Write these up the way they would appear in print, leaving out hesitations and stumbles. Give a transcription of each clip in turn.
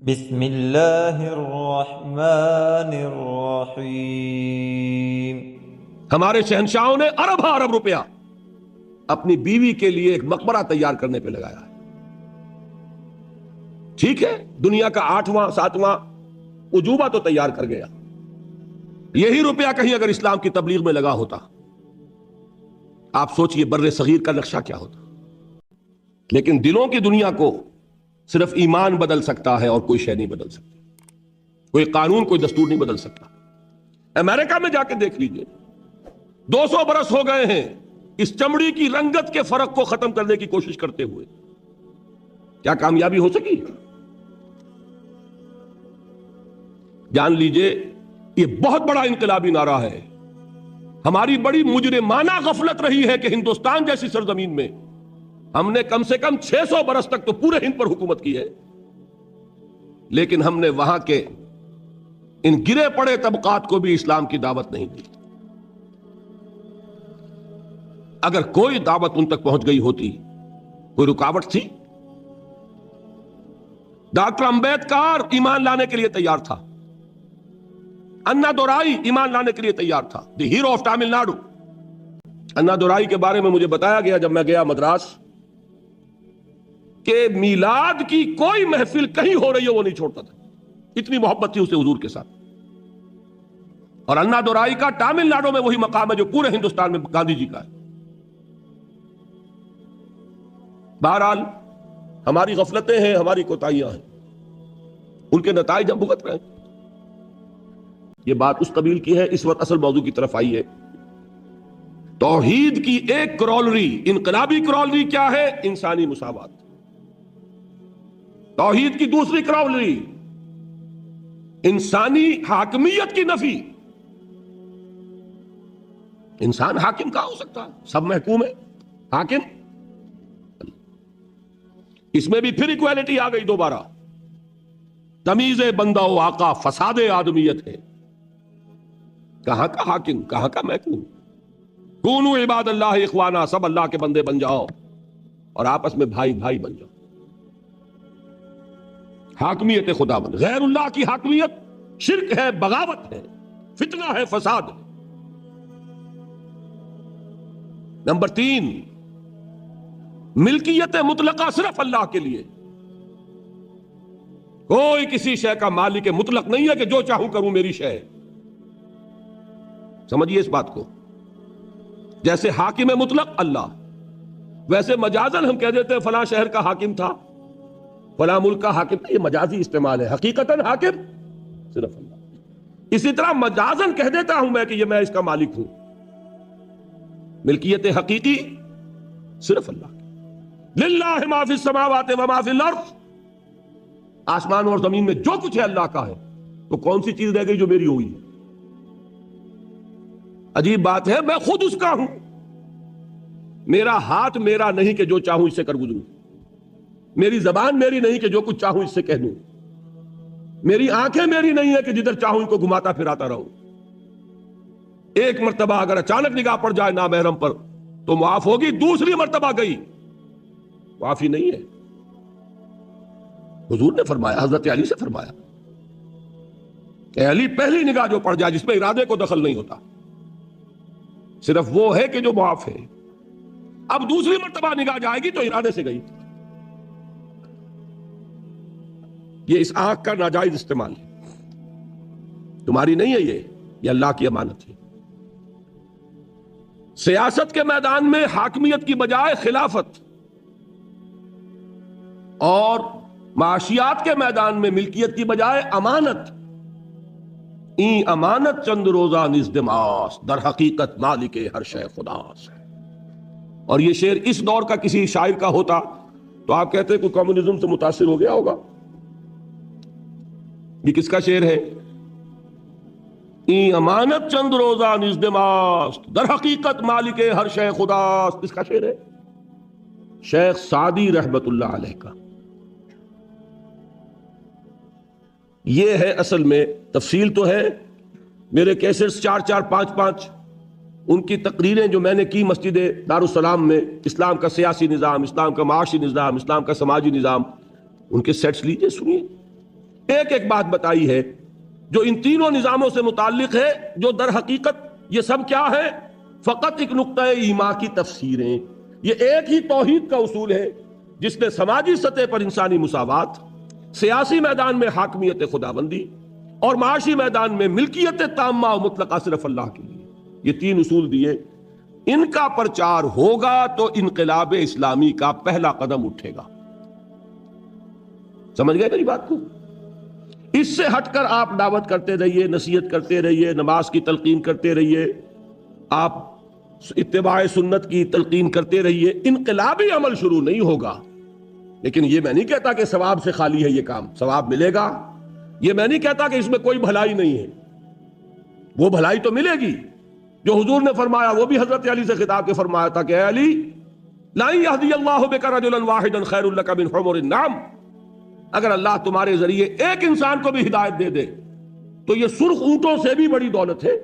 بسم اللہ الرحمن الرحیم۔ ہمارے شہنشاہوں نے ارب روپیہ اپنی بیوی کے لیے ایک مقبرہ تیار کرنے پہ لگایا ہے۔ ٹھیک ہے، دنیا کا 8واں 7واں عجوبہ تو تیار کر گیا، یہی روپیہ کہیں اگر اسلام کی تبلیغ میں لگا ہوتا، آپ سوچئے بر صغیر کا نقشہ کیا ہوتا۔ لیکن دلوں کی دنیا کو صرف ایمان بدل سکتا ہے اور کوئی شے نہیں بدل سکتی، کوئی قانون کوئی دستور نہیں بدل سکتا۔ امریکہ میں جا کے دیکھ لیجئے، 200 برس ہو گئے ہیں اس چمڑی کی رنگت کے فرق کو ختم کرنے کی کوشش کرتے ہوئے، کیا کامیابی ہو سکی؟ جان لیجئے یہ بہت بڑا انقلابی نعرہ ہے۔ ہماری بڑی مجرمانہ غفلت رہی ہے کہ ہندوستان جیسی سرزمین میں ہم نے کم سے کم 600 برس تک تو پورے ہند پر حکومت کی ہے، لیکن ہم نے وہاں کے ان گرے پڑے طبقات کو بھی اسلام کی دعوت نہیں دی۔ اگر کوئی دعوت ان تک پہنچ گئی ہوتی، کوئی رکاوٹ تھی؟ ڈاکٹر امبیڈکر ایمان لانے کے لیے تیار تھا، انا دورائی ایمان لانے کے لیے تیار تھا، دی ہیرو آف تامل ناڈو۔ انا دورائی کے بارے میں مجھے بتایا گیا جب میں گیا مدراس کہ میلاد کی کوئی محفل کہیں ہو رہی ہو وہ نہیں چھوڑتا تھا، اتنی محبت تھی اسے حضور کے ساتھ۔ اور انا دورائی کا تامل ناڈو میں وہی مقام ہے جو پورے ہندوستان میں گاندھی جی کا ہے۔ بہرحال ہماری غفلتیں ہیں، ہماری کوتاہیاں ہیں، ان کے نتائج ہم بھگت رہے ہیں۔ یہ بات اس قبیل کی ہے۔ اس وقت اصل موضوع کی طرف آئیے۔ توحید کی ایک کرولری، انقلابی کرولری کیا ہے؟ انسانی مساوات۔ توحید کی دوسری کرولری انسانی حاکمیت کی نفی۔ انسان حاکم کہاں ہو سکتا ہے؟ سب محکوم ہے، حاکم۔ اس میں بھی پھر ایکویلٹی آ گئی دوبارہ۔ تمیز بندہ و آقا فساد آدمیت ہے۔ کہاں کا حاکم، کہاں کا محکوم؟ کونوا عباد اللہ اخوانا، سب اللہ کے بندے بن جاؤ اور آپس میں بھائی بھائی بن جاؤ۔ حاکمیت خدا بند، غیر اللہ کی حاکمیت شرک ہے، بغاوت ہے، فتنہ ہے، فساد ہے۔ نمبر 3، ملکیت مطلقہ صرف اللہ کے لیے۔ کوئی کسی شے کا مالک مطلق نہیں ہے کہ جو چاہوں کروں میری شے ہے۔ سمجھیے اس بات کو۔ جیسے حاکم مطلق اللہ، ویسے مجازن ہم کہہ دیتے ہیں فلاں شہر کا حاکم تھا، فلاں ملک کا حاکم تھا، یہ مجازی استعمال ہے۔ حقیقتاً حاکم صرف اللہ۔ اسی طرح مجازن کہہ دیتا ہوں میں کہ یہ میں اس کا مالک ہوں، ملکیت حقیقی صرف اللہ کی۔ للہ ما فی السماوات و ما فی الارض، آسمان اور زمین میں جو کچھ ہے اللہ کا ہے، تو کون سی چیز رہ گئی جو میری ہوئی ہے؟ عجیب بات ہے، میں خود اس کا ہوں۔ میرا ہاتھ میرا نہیں کہ جو چاہوں اس سے کر گزروں، میری زبان میری نہیں کہ جو کچھ چاہوں اس سے کہہ دوں، میری آنکھیں میری نہیں ہے کہ جدھر چاہوں ان کو گھماتا پھراتا رہوں۔ ایک مرتبہ اگر اچانک نگاہ پڑ جائے نامحرم پر تو معاف ہوگی، دوسری مرتبہ گئی معافی نہیں ہے۔ حضور نے فرمایا، حضرت علی سے فرمایا کہ علی پہلی نگاہ جو پڑ جائے جس میں ارادے کو دخل نہیں ہوتا، صرف وہ ہے کہ جو معاف ہے۔ اب دوسری مرتبہ نگاہ جائے گی تو ارادے سے گئی۔ یہ اس آنکھ کا ناجائز استعمال ہے، تمہاری نہیں ہے، یہ اللہ کی امانت ہے۔ سیاست کے میدان میں حاکمیت کی بجائے خلافت، اور معاشیات کے میدان میں ملکیت کی بجائے امانت۔ این امانت چند روزہ نزدماس، در حقیقت مالک ہر شے خداس۔ اور یہ شعر اس دور کا کسی شاعر کا ہوتا تو آپ کہتے ہیں کوئی کمیونزم سے متاثر ہو گیا ہوگا۔ یہ کس کا شعر ہے؟ این امانت چند روزہ نزدماس، در حقیقت مالک ہر شے خداس۔ کس کا شعر ہے؟ شیخ سعدی رحمت اللہ علیہ کا۔ یہ ہے اصل میں، تفصیل تو ہے، میرے کیسٹس 4 5 5، ان کی تقریریں جو میں نے کی مسجد دارالسلام میں، اسلام کا سیاسی نظام، اسلام کا معاشی نظام، اسلام کا سماجی نظام، ان کے سیٹس لیجئے، سنیے۔ ایک ایک بات بتائی ہے جو ان تینوں نظاموں سے متعلق ہے، جو در حقیقت یہ سب کیا ہے؟ فقط ایک نقطہ ایما کی تفسیریں. یہ ایک ہی توحید کا اصول ہے جس نے سماجی سطح پر انسانی مساوات، سیاسی میدان میں حاکمیت خداوندی اور معاشی میدان میں ملکیت تامہ و مطلقہ صرف اللہ کے لیے، یہ تین اصول دیے. ان کا پرچار ہوگا تو انقلاب اسلامی کا پہلا قدم اٹھے گا. سمجھ گئے میری بات کو؟ اس سے ہٹ کر آپ دعوت کرتے رہیے، نصیحت کرتے رہیے، نماز کی تلقین کرتے رہیے، آپ اتباع سنت کی تلقین کرتے رہیے، انقلابی عمل شروع نہیں ہوگا. لیکن یہ میں نہیں کہتا کہ ثواب سے خالی ہے یہ کام، ثواب ملے گا. یہ میں نہیں کہتا کہ اس میں کوئی بھلائی نہیں ہے، وہ بھلائی تو ملے گی جو حضور نے فرمایا. وہ بھی حضرت علی سے خطاب کے فرمایا تھا کہ اے علی، لا یہدی اللہ بک رجلا واحدا خیر لک من حمر النعم، اگر اللہ تمہارے ذریعے ایک انسان کو بھی ہدایت دے دے تو یہ سرخ اونٹوں سے بھی بڑی دولت ہے.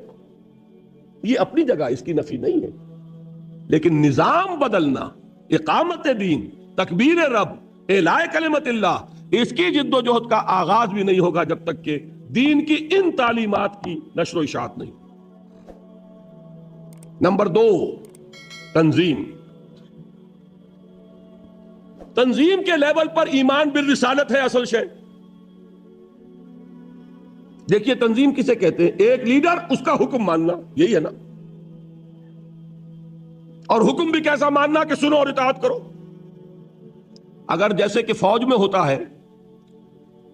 یہ اپنی جگہ، اس کی نفی نہیں ہے، لیکن نظام بدلنا، اقامت دین، تکبیر رب، اعلاء کلمت اللہ، اس کی جد و جہد کا آغاز بھی نہیں ہوگا جب تک کہ دین کی ان تعلیمات کی نشر و اشاعت نہیں. نمبر 2، تنظیم. تنظیم کے لیول پر ایمان بالرسالت ہے اصل شے. دیکھیے تنظیم کسے کہتے ہیں؟ ایک لیڈر، اس کا حکم ماننا، یہی ہے نا. اور حکم بھی کیسا ماننا کہ سنو اور اطاعت کرو. اگر جیسے کہ فوج میں ہوتا ہے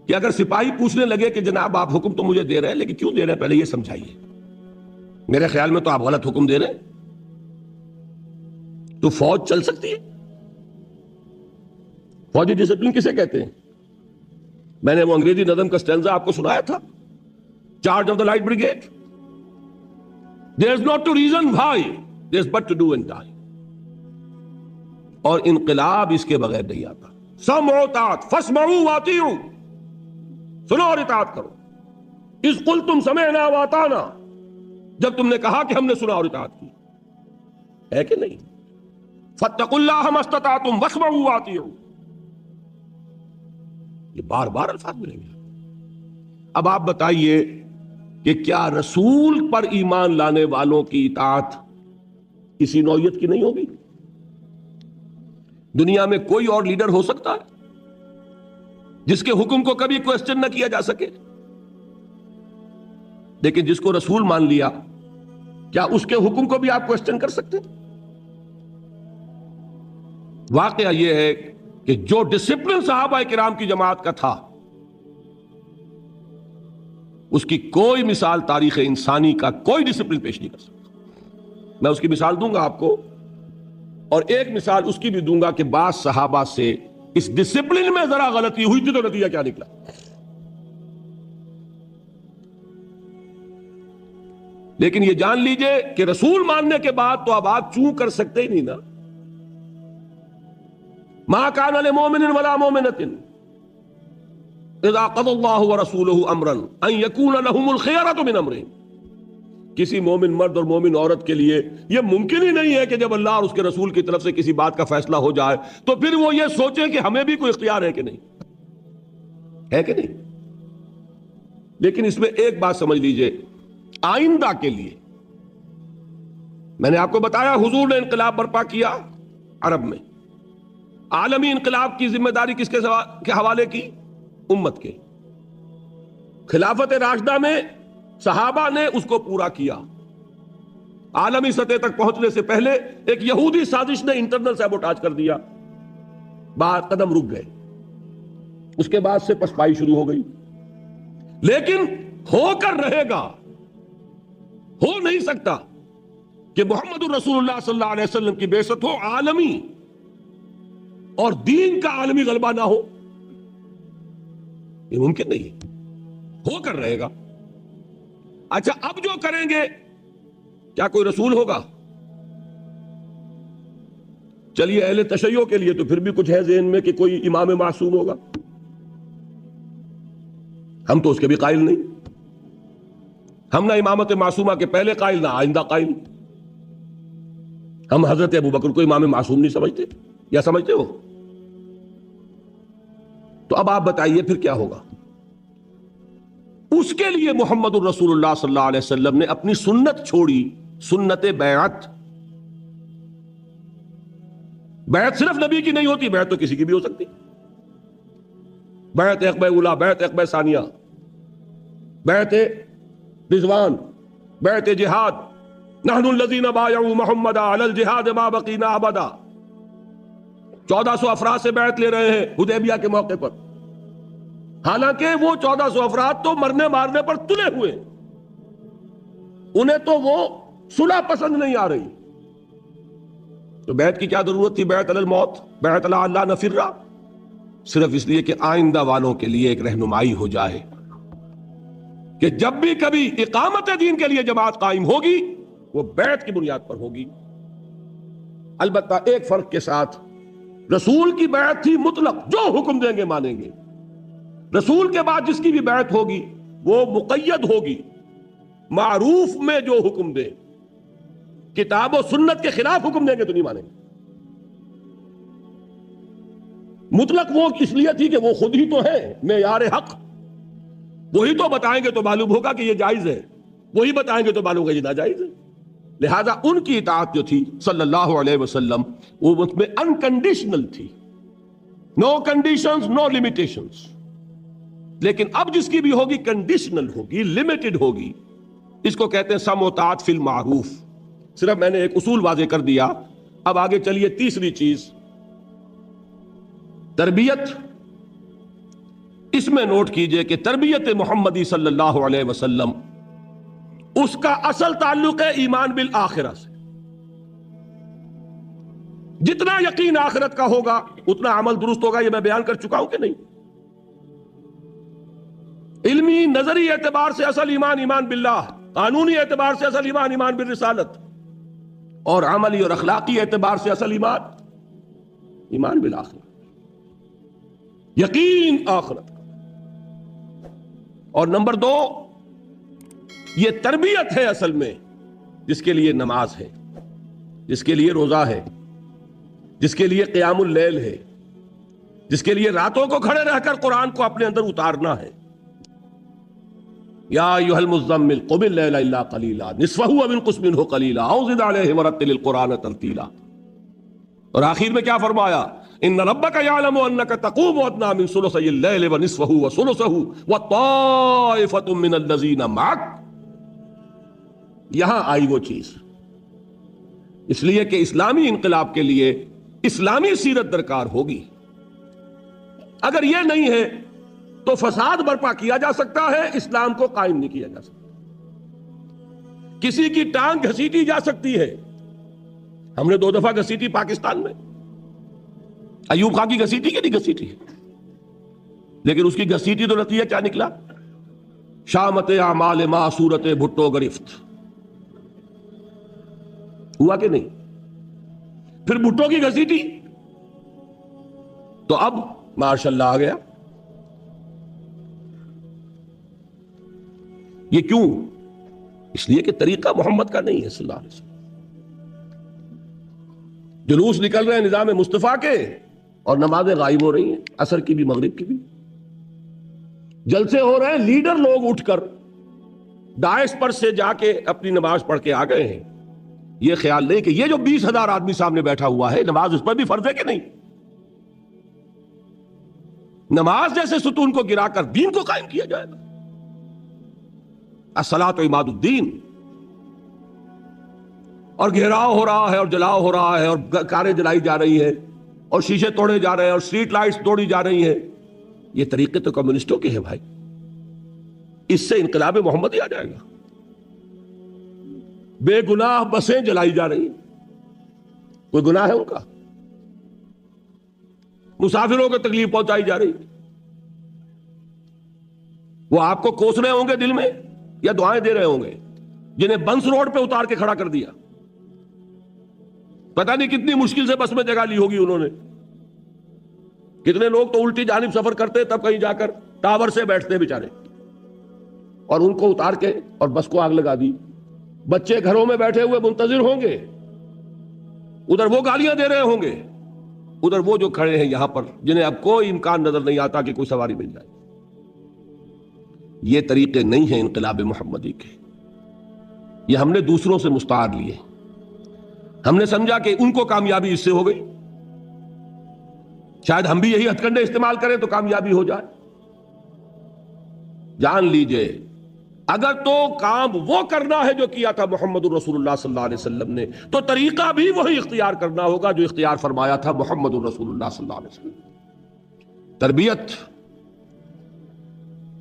کہ اگر سپاہی پوچھنے لگے کہ جناب آپ حکم تو مجھے دے رہے ہیں لیکن کیوں دے رہے ہیں، پہلے یہ سمجھائیے، میرے خیال میں تو آپ غلط حکم دے رہے ہیں، تو فوج چل سکتی ہے؟ فوجی ڈسپلن کسے کہتے ہیں؟ میں نے وہ انگریزی نظم کا سٹینزا آپ کو سنایا تھا، charge of the light brigade. There is not to reason why, there is but to do and die. اور انقلاب اس کے بغیر نہیں آتا. سمعوا اطاعت، فاسمعوا واطیعوا، سنو اور اطاعت کرو. اذ قلتم سمعنا واطعنا، جب تم نے کہا کہ ہم نے سنا اور اطاعت کی، ہے کہ نہیں؟ فاتقوا اللہ ما استطعتم واسمعوا واطیعوا، یہ بار بار الفاظ ملیں گے. اب آپ بتائیے کہ کیا رسول پر ایمان لانے والوں کی اطاعت کسی نوعیت کی نہیں ہوگی؟ دنیا میں کوئی اور لیڈر ہو سکتا ہے جس کے حکم کو کبھی کوسچن نہ کیا جا سکے؟ لیکن جس کو رسول مان لیا، کیا اس کے حکم کو بھی آپ کوسچن کر سکتے؟ واقعہ یہ ہے کہ جو ڈسپلن صحابہ کرام کی جماعت کا تھا، اس کی کوئی مثال تاریخ انسانی کا کوئی ڈسپلن پیش نہیں کر سکتا. میں اس کی مثال دوں گا آپ کو، اور ایک مثال اس کی بھی دوں گا کہ بعض صحابہ سے اس ڈسپلن میں ذرا غلطی ہوئی تھی تو نتیجہ کیا نکلا. لیکن یہ جان لیجئے کہ رسول ماننے کے بعد تو اب آپ چوں کر سکتے ہی نہیں نا. ما کان لمؤمن ولا مؤمنۃ اذا قضى الله ورسوله امرا ان يكون لهم الخيرة من امرهم. کسی مومن مرد اور مومن عورت کے لیے یہ ممکن ہی نہیں ہے کہ جب اللہ اور اس کے رسول کی طرف سے کسی بات کا فیصلہ ہو جائے تو پھر وہ یہ سوچے کہ ہمیں بھی کوئی اختیار ہے کہ نہیں، ہے کہ نہیں. لیکن اس میں ایک بات سمجھ لیجئے، آئندہ کے لیے میں نے آپ کو بتایا حضور نے انقلاب برپا کیا عرب میں. عالمی انقلاب کی ذمہ داری کس کے حوالے کی؟ امت کے. خلافت راشدہ میں صحابہ نے اس کو پورا کیا. عالمی سطح تک پہنچنے سے پہلے ایک یہودی سازش نے انٹرنل سیبوٹاج کر دیا، بعد قدم رک گئے، اس کے بعد سے پسپائی شروع ہو گئی. لیکن ہو کر رہے گا، ہو نہیں سکتا کہ محمد الرسول اللہ صلی اللہ علیہ وسلم کی بعثت ہو عالمی اور دین کا عالمی غلبہ نہ ہو، یہ ممکن نہیں ہے. ہو کر رہے گا. اچھا اب جو کریں گے کیا کوئی رسول ہوگا؟ چلیے اہل تشیع کے لیے تو پھر بھی کچھ ہے ذہن میں کہ کوئی امام معصوم ہوگا. ہم تو اس کے بھی قائل نہیں. ہم نہ امامت معصومہ کے پہلے قائل، نہ آئندہ قائل. ہم حضرت ابوبکر کو امام معصوم نہیں سمجھتے، یا سمجھتے ہو؟ تو اب آپ بتائیے پھر کیا ہوگا؟ اس کے لیے محمد الرسول اللہ صلی اللہ علیہ وسلم نے اپنی سنت چھوڑی، سنت بیعت۔ بیعت صرف نبی کی نہیں ہوتی، بیعت تو کسی کی بھی ہو سکتی۔ بیعت عقبہ اولا، بیعت عقبہ ثانیہ، بیعت رضوان، بیعت جہاد، نحن الذین بایعوا محمدا علی الجہاد ما بقینا ابدا۔ 1400 افراد سے بیعت لے رہے ہیں حدیبیہ کے موقع پر، حالانکہ وہ 1400 افراد تو مرنے مارنے پر تلے ہوئے، انہیں تو وہ صلح پسند نہیں آ رہی، تو بیعت کی کیا ضرورت تھی؟ بیعت علی الموت، بیعت علی اللہ نفر، صرف اس لیے کہ آئندہ والوں کے لیے ایک رہنمائی ہو جائے کہ جب بھی کبھی اقامت دین کے لیے جماعت قائم ہوگی وہ بیعت کی بنیاد پر ہوگی۔ البتہ ایک فرق کے ساتھ، رسول کی بیعت تھی مطلق، جو حکم دیں گے مانیں گے۔ رسول کے بعد جس کی بھی بیعت ہوگی وہ مقید ہوگی، معروف میں جو حکم دے، کتاب و سنت کے خلاف حکم دیں گے تو نہیں مانیں گے۔ مطلق وہ اس لیے تھی کہ وہ خود ہی تو ہے معیار حق، وہی تو بتائیں گے تو معلوم ہوگا کہ یہ جائز ہے، وہی بتائیں گے تو معلوم ہوگا یہ ناجائز ہے۔ لہذا ان کی اطاعت جو تھی صلی اللہ علیہ وسلم وہ اس میں انکنڈیشنل تھی، نو کنڈیشنز نو لمیٹیشنز۔ لیکن اب جس کی بھی ہوگی کنڈیشنل ہوگی، لمیٹڈ ہوگی، اس کو کہتے ہیں سم و طاعت فی المعروف۔ صرف میں نے ایک اصول واضح کر دیا، اب آگے چلیے تیسری چیز، تربیت۔ اس میں نوٹ کیجئے کہ تربیت محمدی صلی اللہ علیہ وسلم اس کا اصل تعلق ہے ایمان بالآخرہ سے۔ جتنا یقین آخرت کا ہوگا اتنا عمل درست ہوگا، یہ میں بیان کر چکا ہوں کہ نہیں؟ علمی نظری اعتبار سے اصل ایمان ایمان باللہ، قانونی اعتبار سے اصل ایمان ایمان بالرسالت، اور عملی اور اخلاقی اعتبار سے اصل ایمان ایمان بالآخرہ، یقین آخرت کا۔ اور نمبر 2، یہ تربیت ہے اصل میں، جس کے لیے نماز ہے، جس کے لیے روزہ ہے، جس کے لیے قیام اللیل ہے، جس کے لیے راتوں کو کھڑے رہ کر قرآن کو اپنے اندر اتارنا ہے۔ یا ایھا المزمل قم اللیل الا قلیلا نصفہ او انقص منہ قلیلا او زد علیہ ورتل القرآن ترتیلا۔ اور آخر میں کیا فرمایا؟ ان ربک یعلم انک تقوم ادنی من ثلثی اللیل ونصفہ وثلثہ وطائفۃ من الذین معک۔ یہاں آئی وہ چیز، اس لیے کہ اسلامی انقلاب کے لیے اسلامی سیرت درکار ہوگی۔ اگر یہ نہیں ہے تو فساد برپا کیا جا سکتا ہے، اسلام کو قائم نہیں کیا جا سکتا۔ کسی کی ٹانگ گھسیٹی جا سکتی ہے، ہم نے 2 دفعہ گھسیٹی پاکستان میں، ایوب خان کی گھسیٹی کہ نہیں گھسیٹی، لیکن اس کی گھسیٹی تو نتیجہ کیا نکلا؟ شامت اعمال ما صورت بھٹو گرفت، ہوا کہ نہیں؟ پھر بھٹو کی گھسیٹی تو اب ماشاء اللہ آ گیا۔ یہ کیوں؟ اس لیے کہ طریقہ محمد کا نہیں ہے صلی اللہ علیہ وسلم۔ جلوس نکل رہے ہیں نظام مصطفیٰ کے اور نمازیں غائب ہو رہی ہیں، عصر کی بھی مغرب کی بھی، جلسے ہو رہے ہیں، لیڈر لوگ اٹھ کر داعش پر سے جا کے اپنی نماز پڑھ کے آ گئے ہیں۔ یہ خیال نہیں کہ یہ جو 20,000 آدمی سامنے بیٹھا ہوا ہے، نماز اس پر بھی فرض ہے کہ نہیں؟ نماز جیسے ستون کو گرا کر دین کو قائم کیا جائے گا۔ الصلاۃ عماد الدین، اور گھیراؤ ہو رہا ہے اور جلاؤ ہو رہا ہے اور کاریں جلائی جا رہی ہیں اور شیشے توڑے جا رہے ہیں اور اسٹریٹ لائٹس توڑی جا رہی ہیں۔ یہ طریقے تو کمیونسٹوں کے ہیں بھائی، اس سے انقلاب محمدی آ جائے گا۔ بے گناہ بسیں جلائی جا رہی ہیں، کوئی گناہ ہے ان کا؟ مسافروں کو تکلیف پہنچائی جا رہی، وہ آپ کو کوس رہے ہوں گے دل میں یا دعائیں دے رہے ہوں گے؟ جنہیں بنس روڈ پہ اتار کے کھڑا کر دیا، پتہ نہیں کتنی مشکل سے بس میں جگہ لی ہوگی انہوں نے۔ کتنے لوگ تو الٹی جانب سفر کرتے تب کہیں جا کر ٹاور سے بیٹھتے بیچارے، اور ان کو اتار کے اور بس کو آگ لگا دی۔ بچے گھروں میں بیٹھے ہوئے منتظر ہوں گے، ادھر وہ گالیاں دے رہے ہوں گے، ادھر وہ جو کھڑے ہیں یہاں پر جنہیں اب کوئی امکان نظر نہیں آتا کہ کوئی سواری مل جائے۔ یہ طریقے نہیں ہیں انقلاب محمدی کے، یہ ہم نے دوسروں سے مستعار لیے، ہم نے سمجھا کہ ان کو کامیابی اس سے ہو گئی، شاید ہم بھی یہی ہتھ کنڈے استعمال کریں تو کامیابی ہو جائے۔ جان لیجئے اگر تو کام وہ کرنا ہے جو کیا تھا محمد الرسول اللہ صلی اللہ علیہ وسلم نے، تو طریقہ بھی وہی اختیار کرنا ہوگا جو اختیار فرمایا تھا محمد الرسول اللہ صلی اللہ علیہ وسلم۔ تربیت،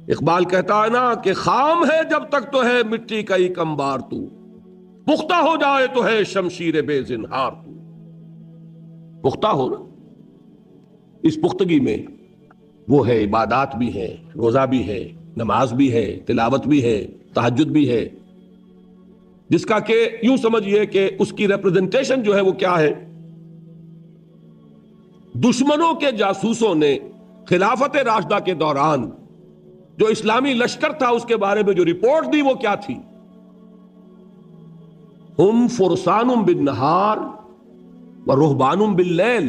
اقبال کہتا ہے نا کہ خام ہے جب تک تو ہے مٹی کا ایک انبار تو، پختہ ہو جائے تو ہے شمشیر بے زنہار تو۔ پختہ ہو نا، اس پختگی میں وہ ہے عبادات بھی ہے، روزہ بھی ہے، نماز بھی ہے، تلاوت بھی ہے، تہجد بھی ہے، جس کا کہ یوں سمجھئے کہ اس کی ریپرزنٹیشن جو ہے وہ کیا ہے؟ دشمنوں کے جاسوسوں نے خلافت راشدہ کے دوران جو اسلامی لشکر تھا اس کے بارے میں جو رپورٹ دی وہ کیا تھی؟ ہم فرسان بالنہار و رہبان باللیل۔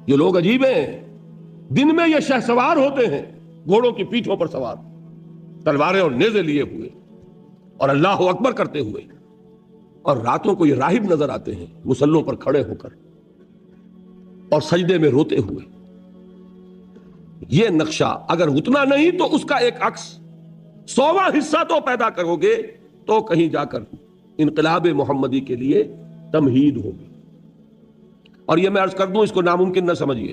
یہ لوگ عجیب ہیں، دن میں یہ شہ سوار ہوتے ہیں، گھوڑوں کی پیٹھوں پر سوار، تلواریں اور نیزے لیے ہوئے اور اللہ اکبر کرتے ہوئے، اور راتوں کو یہ راہب نظر آتے ہیں مسلوں پر کھڑے ہو کر اور سجدے میں روتے ہوئے۔ یہ نقشہ اگر اتنا نہیں تو اس کا ایک عکس 100واں حصہ تو پیدا کرو گے تو کہیں جا کر انقلاب محمدی کے لیے تمہید ہوگی۔ اور یہ میں عرض کر دوں، اس کو ناممکن نہ سمجھیے۔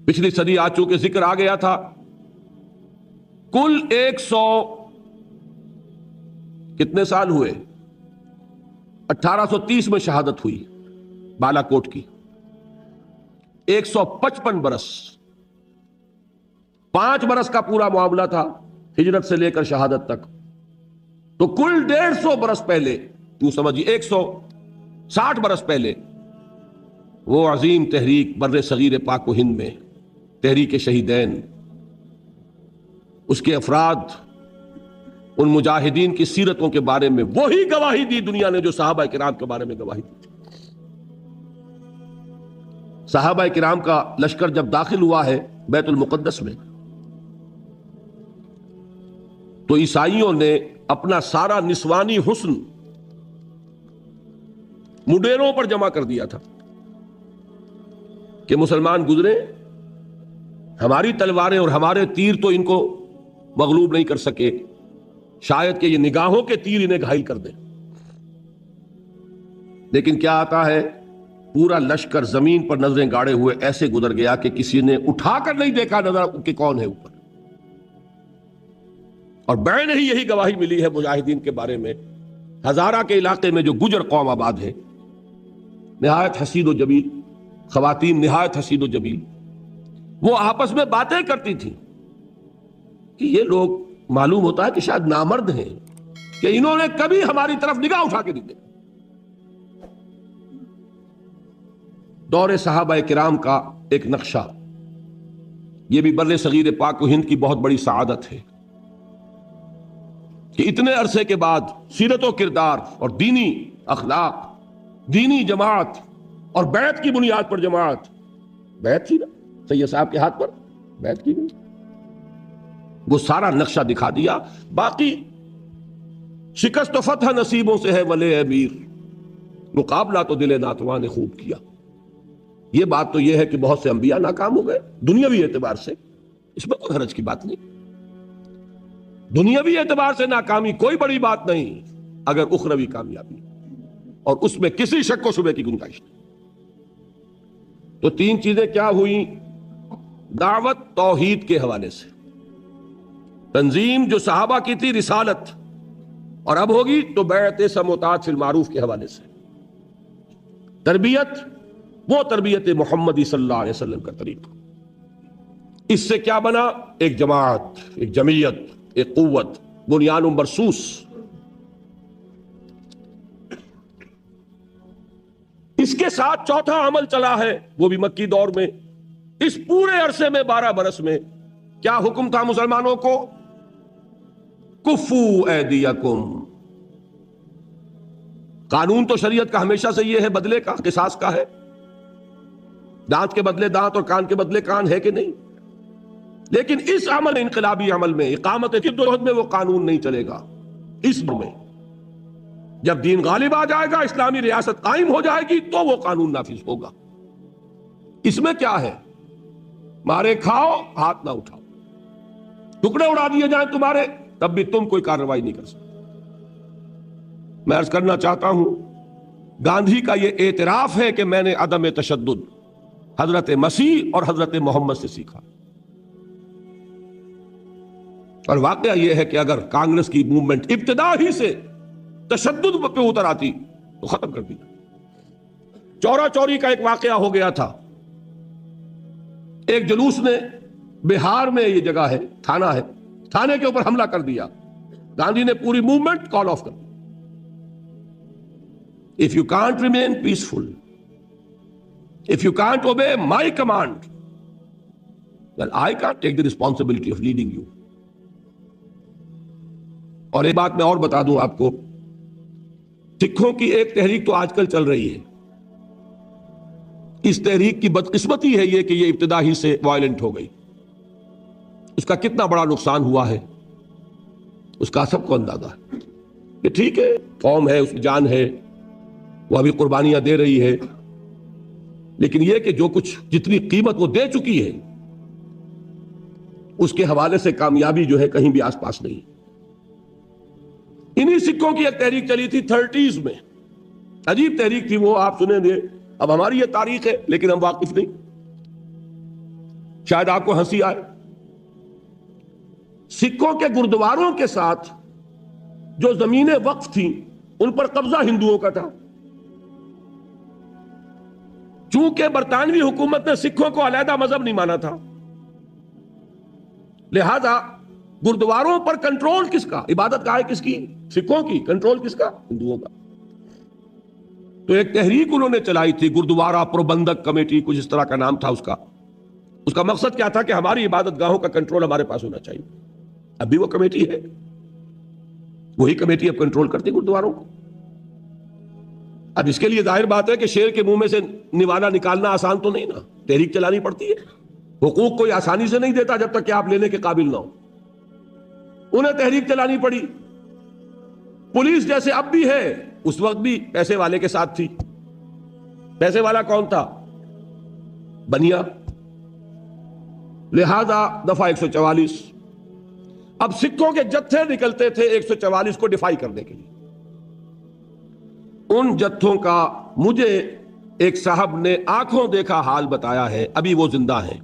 پچھلی صدی آ چکے ذکر آ گیا تھا، کل 100 کتنے سال ہوئے؟ 1830 میں شہادت ہوئی بالا کوٹ کی، 155 برس، 5 برس کا پورا معاملہ تھا ہجرت سے لے کر شہادت تک، تو کل 150 برس پہلے، یوں سمجھیے 160 برس پہلے، وہ عظیم تحریک بر صغیر پاک و ہند میں تحریک شہیدین، اس کے افراد، ان مجاہدین کی سیرتوں کے بارے میں وہی گواہی دی دنیا نے جو صحابہ کرام کے بارے میں گواہی دی۔ صحابہ کرام کا لشکر جب داخل ہوا ہے بیت المقدس میں، تو عیسائیوں نے اپنا سارا نسوانی حسن مڈیروں پر جمع کر دیا تھا کہ مسلمان گزرے، ہماری تلواریں اور ہمارے تیر تو ان کو مغلوب نہیں کر سکے، شاید کہ یہ نگاہوں کے تیر انہیں گھائل کر دیں۔ لیکن کیا آتا ہے، پورا لشکر زمین پر نظریں گاڑے ہوئے ایسے گزر گیا کہ کسی نے اٹھا کر نہیں دیکھا نظر کہ کون ہے اوپر۔ اور بعین ہی یہی گواہی ملی ہے مجاہدین کے بارے میں۔ ہزارہ کے علاقے میں جو گجر قوم آباد ہے، نہایت حسین و جمیل خواتین، نہایت حسین و جمیل، وہ آپس میں باتیں کرتی تھیں کہ یہ لوگ معلوم ہوتا ہے کہ شاید نامرد ہیں کہ انہوں نے کبھی ہماری طرف نگاہ اٹھا کے نہیں دیکھا۔ دور صحابہ کرام کا ایک نقشہ، یہ بھی بر صغیر پاک و ہند کی بہت بڑی سعادت ہے کہ اتنے عرصے کے بعد سیرت و کردار اور دینی اخلاق، دینی جماعت اور بیعت کی بنیاد پر جماعت، بیعت تھی نا سید صاحب کے ہاتھ پر، بیعت کی گئی، وہ سارا نقشہ دکھا دیا۔ باقی شکست و فتح نصیبوں سے ہے ولے امیر، مقابلہ تو دل ناتواں نے خوب کیا۔ یہ بات تو یہ ہے کہ بہت سے انبیاء ناکام ہو گئے دنیاوی اعتبار سے، اس میں کوئی حرج کی بات نہیں، دنیاوی اعتبار سے ناکامی کوئی بڑی بات نہیں اگر اخروی کامیابی، اور اس میں کسی شک و شبے کی گنجائش نہیں۔ تو 3 چیزیں کیا ہوئیں؟ دعوت توحید کے حوالے سے، تنظیم جو صحابہ کی تھی رسالت، اور اب ہوگی تو بیعت سموتات فی المعروف کے حوالے سے، تربیت وہ تربیت محمدی صلی اللہ علیہ وسلم کا طریقہ۔ اس سے کیا بنا؟ ایک جماعت، ایک جمعیت، ایک قوت، بنیان مرصوص۔ اس کے ساتھ چوتھا عمل چلا ہے، وہ بھی مکی دور میں۔ اس پورے عرصے میں 12 برس میں کیا حکم تھا مسلمانوں کو؟ کفو ایدیکم۔ قانون تو شریعت کا ہمیشہ سے یہ ہے، بدلے کا، قصاص کا ہے، دانت کے بدلے دانت اور کان کے بدلے کان ہے کہ نہیں؟ لیکن اس عمل انقلابی عمل میں اقامت جدوجہد میں وہ قانون نہیں چلے گا. اس میں جب دین غالب آ جائے گا، اسلامی ریاست قائم ہو جائے گی، تو وہ قانون نافذ ہوگا. اس میں کیا ہے؟ مارے کھاؤ، ہاتھ نہ اٹھاؤ، ٹکڑے اڑا دیے جائیں تمہارے، تب بھی تم کوئی کارروائی نہیں کر سکتے. میں عرض کرنا چاہتا ہوں، گاندھی کا یہ اعتراف ہے کہ میں نے عدم تشدد حضرت مسیح اور حضرت محمد سے سیکھا. اور واقعہ یہ ہے کہ اگر کانگریس کی موومنٹ ابتدا ہی سے تشدد پہ اتر آتی تو ختم کر دیا. چورا چوری کا ایک واقعہ ہو گیا تھا. ایک جلوس نے بہار میں، یہ جگہ ہے، تھانہ ہے، تھانے کے اوپر حملہ کر دیا. گاندھی نے پوری موومنٹ کال آف کر دی. If you can't remain peaceful, if you can't obey my command, then I can't take the responsibility of leading you. اور ایک بات میں اور بتا دوں آپ کو، سکھوں کی ایک تحریک تو آج کل چل رہی ہے. اس تحریک کی بدقسمتی ہے یہ کہ یہ ابتدا ہی سے وائلنٹ ہو گئی. اس کا کتنا بڑا نقصان ہوا ہے اس کا سب کو اندازہ ہے. کہ ٹھیک ہے، قوم ہے، اس کی جان ہے، وہ ابھی قربانیاں دے رہی ہے، لیکن یہ کہ جو کچھ جتنی قیمت وہ دے چکی ہے اس کے حوالے سے کامیابی جو ہے کہیں بھی آس پاس نہیں. انہی سکھوں کی ایک تحریک چلی تھی 30s میں. عجیب تحریک تھی وہ، آپ سنیں گے. اب ہماری یہ تاریخ ہے لیکن ہم واقف نہیں، شاید آپ کو ہنسی آئے. سکھوں کے گردواروں کے ساتھ جو زمینیں وقف تھیں ان پر قبضہ ہندوؤں کا تھا. چونکہ برطانوی حکومت نے سکھوں کو علیحدہ مذہب نہیں مانا تھا، لہذا گردواروں پر کنٹرول کس کا؟ عبادت گاہ کس کی؟ سکھوں کی. کنٹرول کس کا؟ ہندوؤں کا. تو ایک تحریک انہوں نے چلائی تھی، گردوارہ پروبندک کمیٹی، کچھ اس طرح کا نام تھا اس کا. اس کا مقصد کیا تھا کہ ہماری عبادت گاہوں کا کنٹرول ہمارے پاس ہونا چاہیے. ابھی وہ کمیٹی ہے، وہی کمیٹی اب کنٹرول کرتی گردواروں کو. اب اس کے لیے ظاہر بات ہے کہ شیر کے منہ میں سے نوالا نکالنا آسان تو نہیں نا، تحریک چلانی پڑتی ہے. حقوق کوئی آسانی سے نہیں دیتا جب تک کہ آپ لینے کے قابل نہ ہو. انہیں تحریک چلانی پڑی. پولیس جیسے اب بھی ہے، اس وقت بھی پیسے والے کے ساتھ تھی. پیسے والا کون تھا؟ بنیا. لہذا دفعہ 144. اب سکھوں کے جتھے نکلتے تھے 144 کو ڈیفائی کرنے کے لیے. ان جتھوں کا مجھے ایک صاحب نے آنکھوں دیکھا حال بتایا ہے، ابھی وہ زندہ ہیں.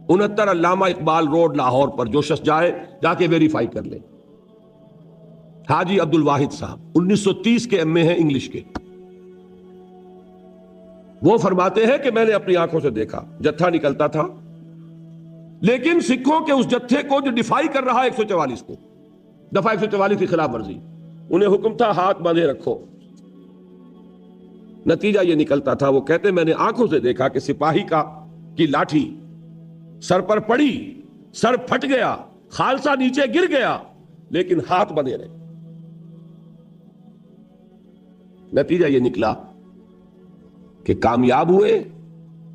69 علامہ اقبال روڈ لاہور پر، جو شخص جائے جا کے ویریفائی کر لیں. حاجی عبد الواحد صاحب 1930 کے ایم اے ہیں انگلش کے. وہ فرماتے ہیں کہ میں نے اپنی آنکھوں سے دیکھا، جتھا نکلتا تھا، لیکن سکھوں کے اس جتھے کو جو ڈیفائی کر رہا ہے 144 کو، دفعہ 144 کی خلاف ورزی، انہیں حکم تھا ہاتھ باندھے رکھو. نتیجہ یہ نکلتا تھا، وہ کہتے میں نے آنکھوں سے دیکھا کہ سپاہی کی لاٹھی سر پر پڑی، سر پھٹ گیا، خالصہ نیچے گر گیا، لیکن ہاتھ بندھے رہے. نتیجہ یہ نکلا کہ کامیاب ہوئے،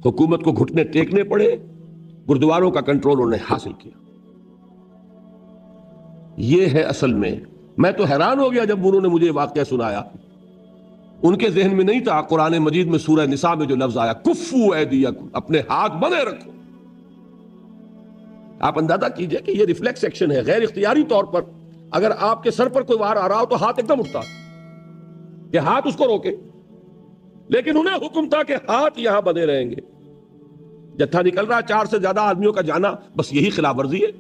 حکومت کو گھٹنے ٹیکنے پڑے، گردواروں کا کنٹرول انہوں نے حاصل کیا. یہ ہے اصل میں تو حیران ہو گیا جب انہوں نے مجھے واقعہ سنایا. ان کے ذہن میں نہیں تھا قرآن مجید میں سورہ نساء میں جو لفظ آیا کفو ایدیکم، اپنے ہاتھ بندھے رکھو. آپ اندازہ کیجئے کہ یہ ریفلیکس ایکشن ہے، غیر اختیاری طور پر. اگر آپ کے سر پر کوئی وار آ رہا ہو تو ہاتھ ایک دم اٹھتا کہ ہاتھ اس کو روکے، لیکن انہیں حکم تھا کہ ہاتھ یہاں بندھے رہیں گے. جتھا نکل رہا 4 سے زیادہ آدمیوں کا جانا، بس یہی خلاف ورزی ہے.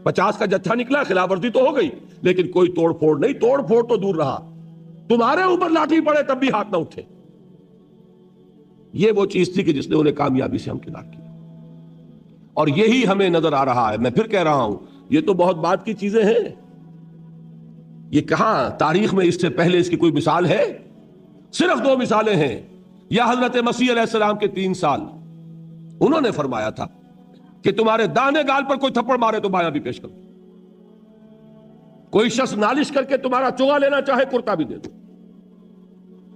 50 کا جتھا نکلا، خلاف ورزی تو ہو گئی، لیکن کوئی توڑ پھوڑ نہیں. توڑ پھوڑ تو دور رہا، تمہارے اوپر لاٹھی پڑے تب بھی ہاتھ نہ اٹھے. یہ وہ چیز تھی کہ جس نے انہیں کامیابی سے ہمکنار کیا. اور یہی ہمیں نظر آ رہا ہے. میں پھر کہہ رہا ہوں، یہ تو بہت بات کی چیزیں ہیں. یہ کہاں تاریخ میں اس سے پہلے اس کی کوئی مثال ہے؟ صرف 2 مثالیں ہیں. یا حضرت مسیح علیہ السلام کے 3 سال، انہوں نے فرمایا تھا کہ تمہارے داہنے گال پر کوئی تھپڑ مارے تو بایاں بھی پیش کرو. کوئی شخص نالش کر کے تمہارا چوغا لینا چاہے کرتا بھی دے دو.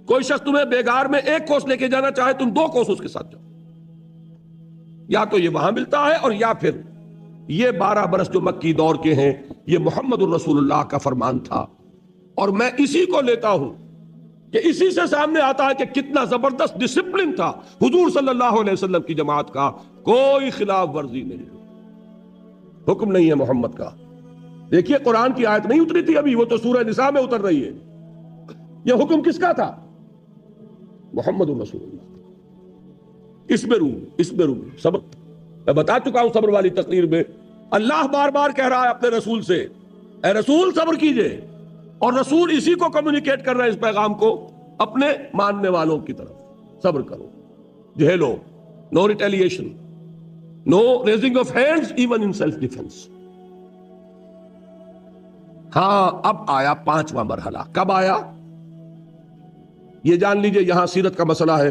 کوئی شخص تمہیں بیگار میں 1 کوس لے کے جانا چاہے تم 2 کوس اس کے ساتھ جاؤ. یا تو یہ وہاں ملتا ہے اور یا پھر یہ 12 برس جو مکی دور کے ہیں یہ محمد الرسول اللہ کا فرمان تھا، اور میں اسی کو لیتا ہوں کہ اسی سے سامنے آتا ہے کہ کتنا زبردست ڈسپلن تھا حضور صلی اللہ علیہ وسلم کی جماعت کا، کوئی خلاف ورزی نہیں، حکم نہیں ہے محمد کا۔ دیکھیے قرآن کی آیت نہیں اتری تھی ابھی، وہ تو سورہ نساء میں اتر رہی ہے۔ یہ حکم کس کا تھا؟ محمد الرسول اللہ۔ اس میں روح صبر، میں بتا چکا ہوں صبر والی تقریر میں، اللہ بار بار کہہ رہا ہے اپنے رسول سے، اے رسول صبر کیجئے، اور رسول اسی کو کمیونیکیٹ کر رہا ہے اس پیغام کو اپنے ماننے والوں کی طرف، صبر کرو، جھیلو، no retaliation, no raising of hands even in self defense. ہاں اب آیا 5واں مرحلہ۔ کب آیا یہ جان لیجئے، یہاں سیرت کا مسئلہ ہے۔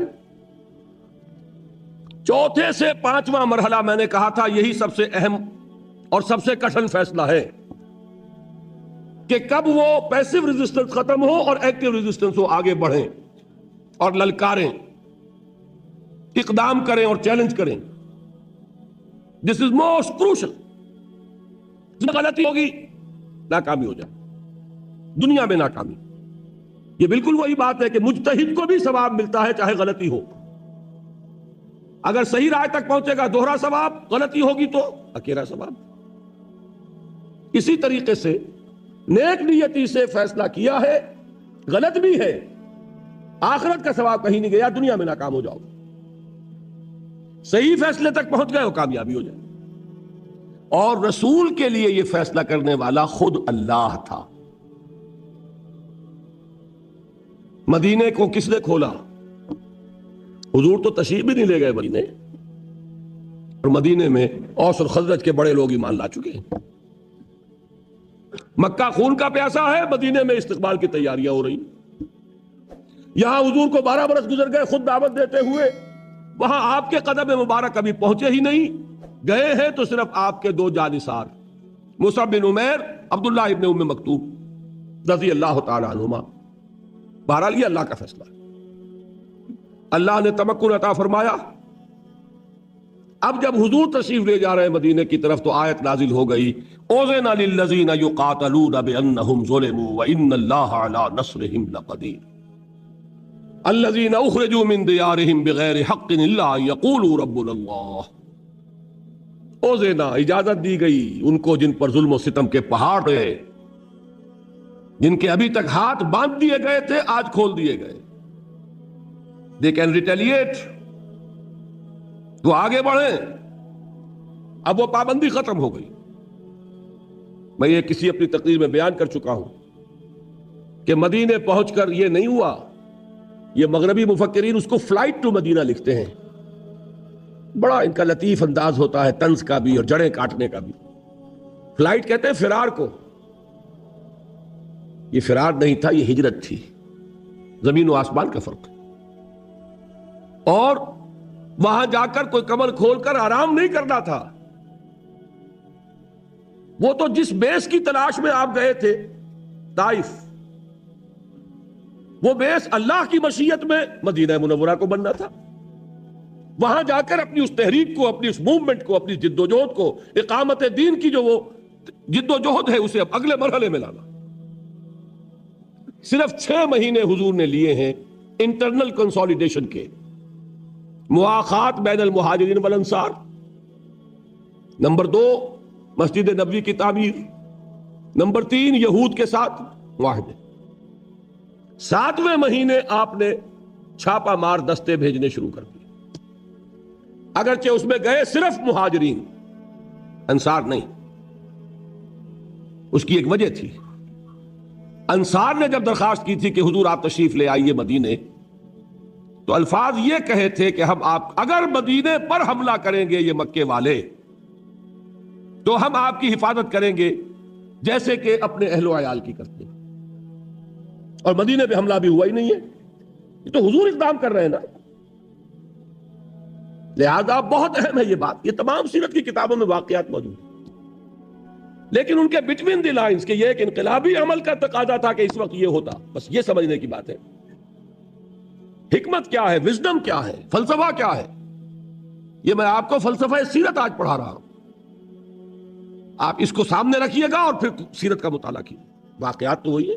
چوتھے سے 5واں مرحلہ میں نے کہا تھا یہی سب سے اہم اور سب سے کٹھن فیصلہ ہے کہ کب وہ پیسو ریزسٹنس ختم ہو اور ایکٹیو ریزسٹنس ہو، آگے بڑھیں اور للکاریں، اقدام کریں اور چیلنج کریں۔ دس از موسٹ کروشل۔ غلطی ہوگی ناکامی ہو جائے، دنیا میں ناکامی۔ یہ بالکل وہی بات ہے کہ مجتہد کو بھی ثواب ملتا ہے چاہے غلطی ہو، اگر صحیح رائے تک پہنچے گا دوہرا ثواب، غلطی ہوگی تو اکیلا ثواب۔ اسی طریقے سے نیک نیتی سے فیصلہ کیا ہے، غلط بھی ہے، آخرت کا ثواب کہیں نہیں گیا، دنیا میں ناکام ہو جاؤ، صحیح فیصلے تک پہنچ گئے ہو، کامیابی ہو جائے۔ اور رسول کے لیے یہ فیصلہ کرنے والا خود اللہ تھا۔ مدینے کو کس نے کھولا؟ حضور تو تشریف بھی نہیں لے گئے مدینے، اور مدینے میں اوس اور خزرج کے بڑے لوگ ایمان لا چکے ہیں۔ مکہ خون کا پیاسا ہے، مدینے میں استقبال کی تیاریاں ہو رہی۔ یہاں حضور کو 12 برس گزر گئے خود دعوت دیتے ہوئے، وہاں آپ کے قدم مبارک کبھی پہنچے ہی نہیں، گئے ہیں تو صرف آپ کے 2 جانثار، مصعب بن عمیر، عبداللہ ابن ام مکتوم رضی اللہ تعالی عنہما۔ بہرحال یہ اللہ کا فیصلہ ہے، اللہ نے تمکن عطا فرمایا۔ اب جب حضور تشریف لے جا رہے ہیں مدینے کی طرف تو آیت نازل ہو گئی، اذن للذین یقاتلون بانہم ظلموا وان اللہ علی نصرہم لقدیر الذین اخرجوا من دیارہم بغیر حق الا ان یقولوا ربنا اللہ۔ اوزینا اجازت دی گئی ان کو جن پر ظلم و ستم کے پہاڑ رہے، جن کے ابھی تک ہاتھ باندھ دیے گئے تھے آج کھول دیے گئے۔ They can retaliate، وہ آگے بڑھیں۔ اب وہ پابندی ختم ہو گئی۔ میں یہ کسی اپنی تقریر میں بیان کر چکا ہوں کہ مدینے پہنچ کر یہ نہیں ہوا، یہ مغربی مفکرین اس کو فلائٹ ٹو مدینہ لکھتے ہیں، بڑا ان کا لطیف انداز ہوتا ہے طنز کا بھی اور جڑیں کاٹنے کا بھی۔ فلائٹ کہتے ہیں فرار کو، یہ فرار نہیں تھا، یہ ہجرت تھی، زمین و آسمان کا فرق۔ اور وہاں جا کر کوئی کمر کھول کر آرام نہیں کرنا تھا، وہ تو جس بیس کی تلاش میں آپ گئے تھے طائف، وہ بیس اللہ کی مشیت میں مدینہ منورہ کو بننا تھا۔ وہاں جا کر اپنی اس تحریک کو، اپنی اس موومنٹ کو، اپنی جد و جہد کو، اقامت دین کی جو وہ جد و جہد ہے اسے اب اگلے مرحلے میں لانا۔ صرف 6 مہینے حضور نے لیے ہیں انٹرنل کنسولیڈیشن کے، مواخات بین المہاجرین والانصار، نمبر 2 مسجد نبوی کی تعمیر، نمبر 3 یہود کے ساتھ معاہدے۔ 7ویں مہینے آپ نے چھاپا مار دستے بھیجنے شروع کر دیے، اگرچہ اس میں گئے صرف مہاجرین، انصار نہیں۔ اس کی ایک وجہ تھی، انصار نے جب درخواست کی تھی کہ حضور آپ تشریف لے آئیے مدینے، تو الفاظ یہ کہے تھے کہ ہم آپ اگر مدینے پر حملہ کریں گے یہ مکے والے تو ہم آپ کی حفاظت کریں گے جیسے کہ اپنے اہل و عیال کی کرتے ہیں۔ اور مدینے پہ حملہ بھی ہوا ہی نہیں ہے، یہ تو حضور اقدام کر رہے ہیں نا۔ لہذا بہت اہم ہے یہ بات، یہ تمام سیرت کی کتابوں میں واقعات موجود ہیں، لیکن ان کے بٹوین دی لائنز کہ یہ ایک انقلابی عمل کا تقاضا تھا کہ اس وقت یہ ہوتا، بس یہ سمجھنے کی بات ہے۔ حکمت کیا ہے، وزڈم کیا ہے، فلسفہ کیا ہے، یہ میں آپ کو فلسفہ سیرت آج پڑھا رہا ہوں۔ آپ اس کو سامنے رکھیے گا اور پھر سیرت کا مطالعہ کیجیے. واقعات تو وہی ہے.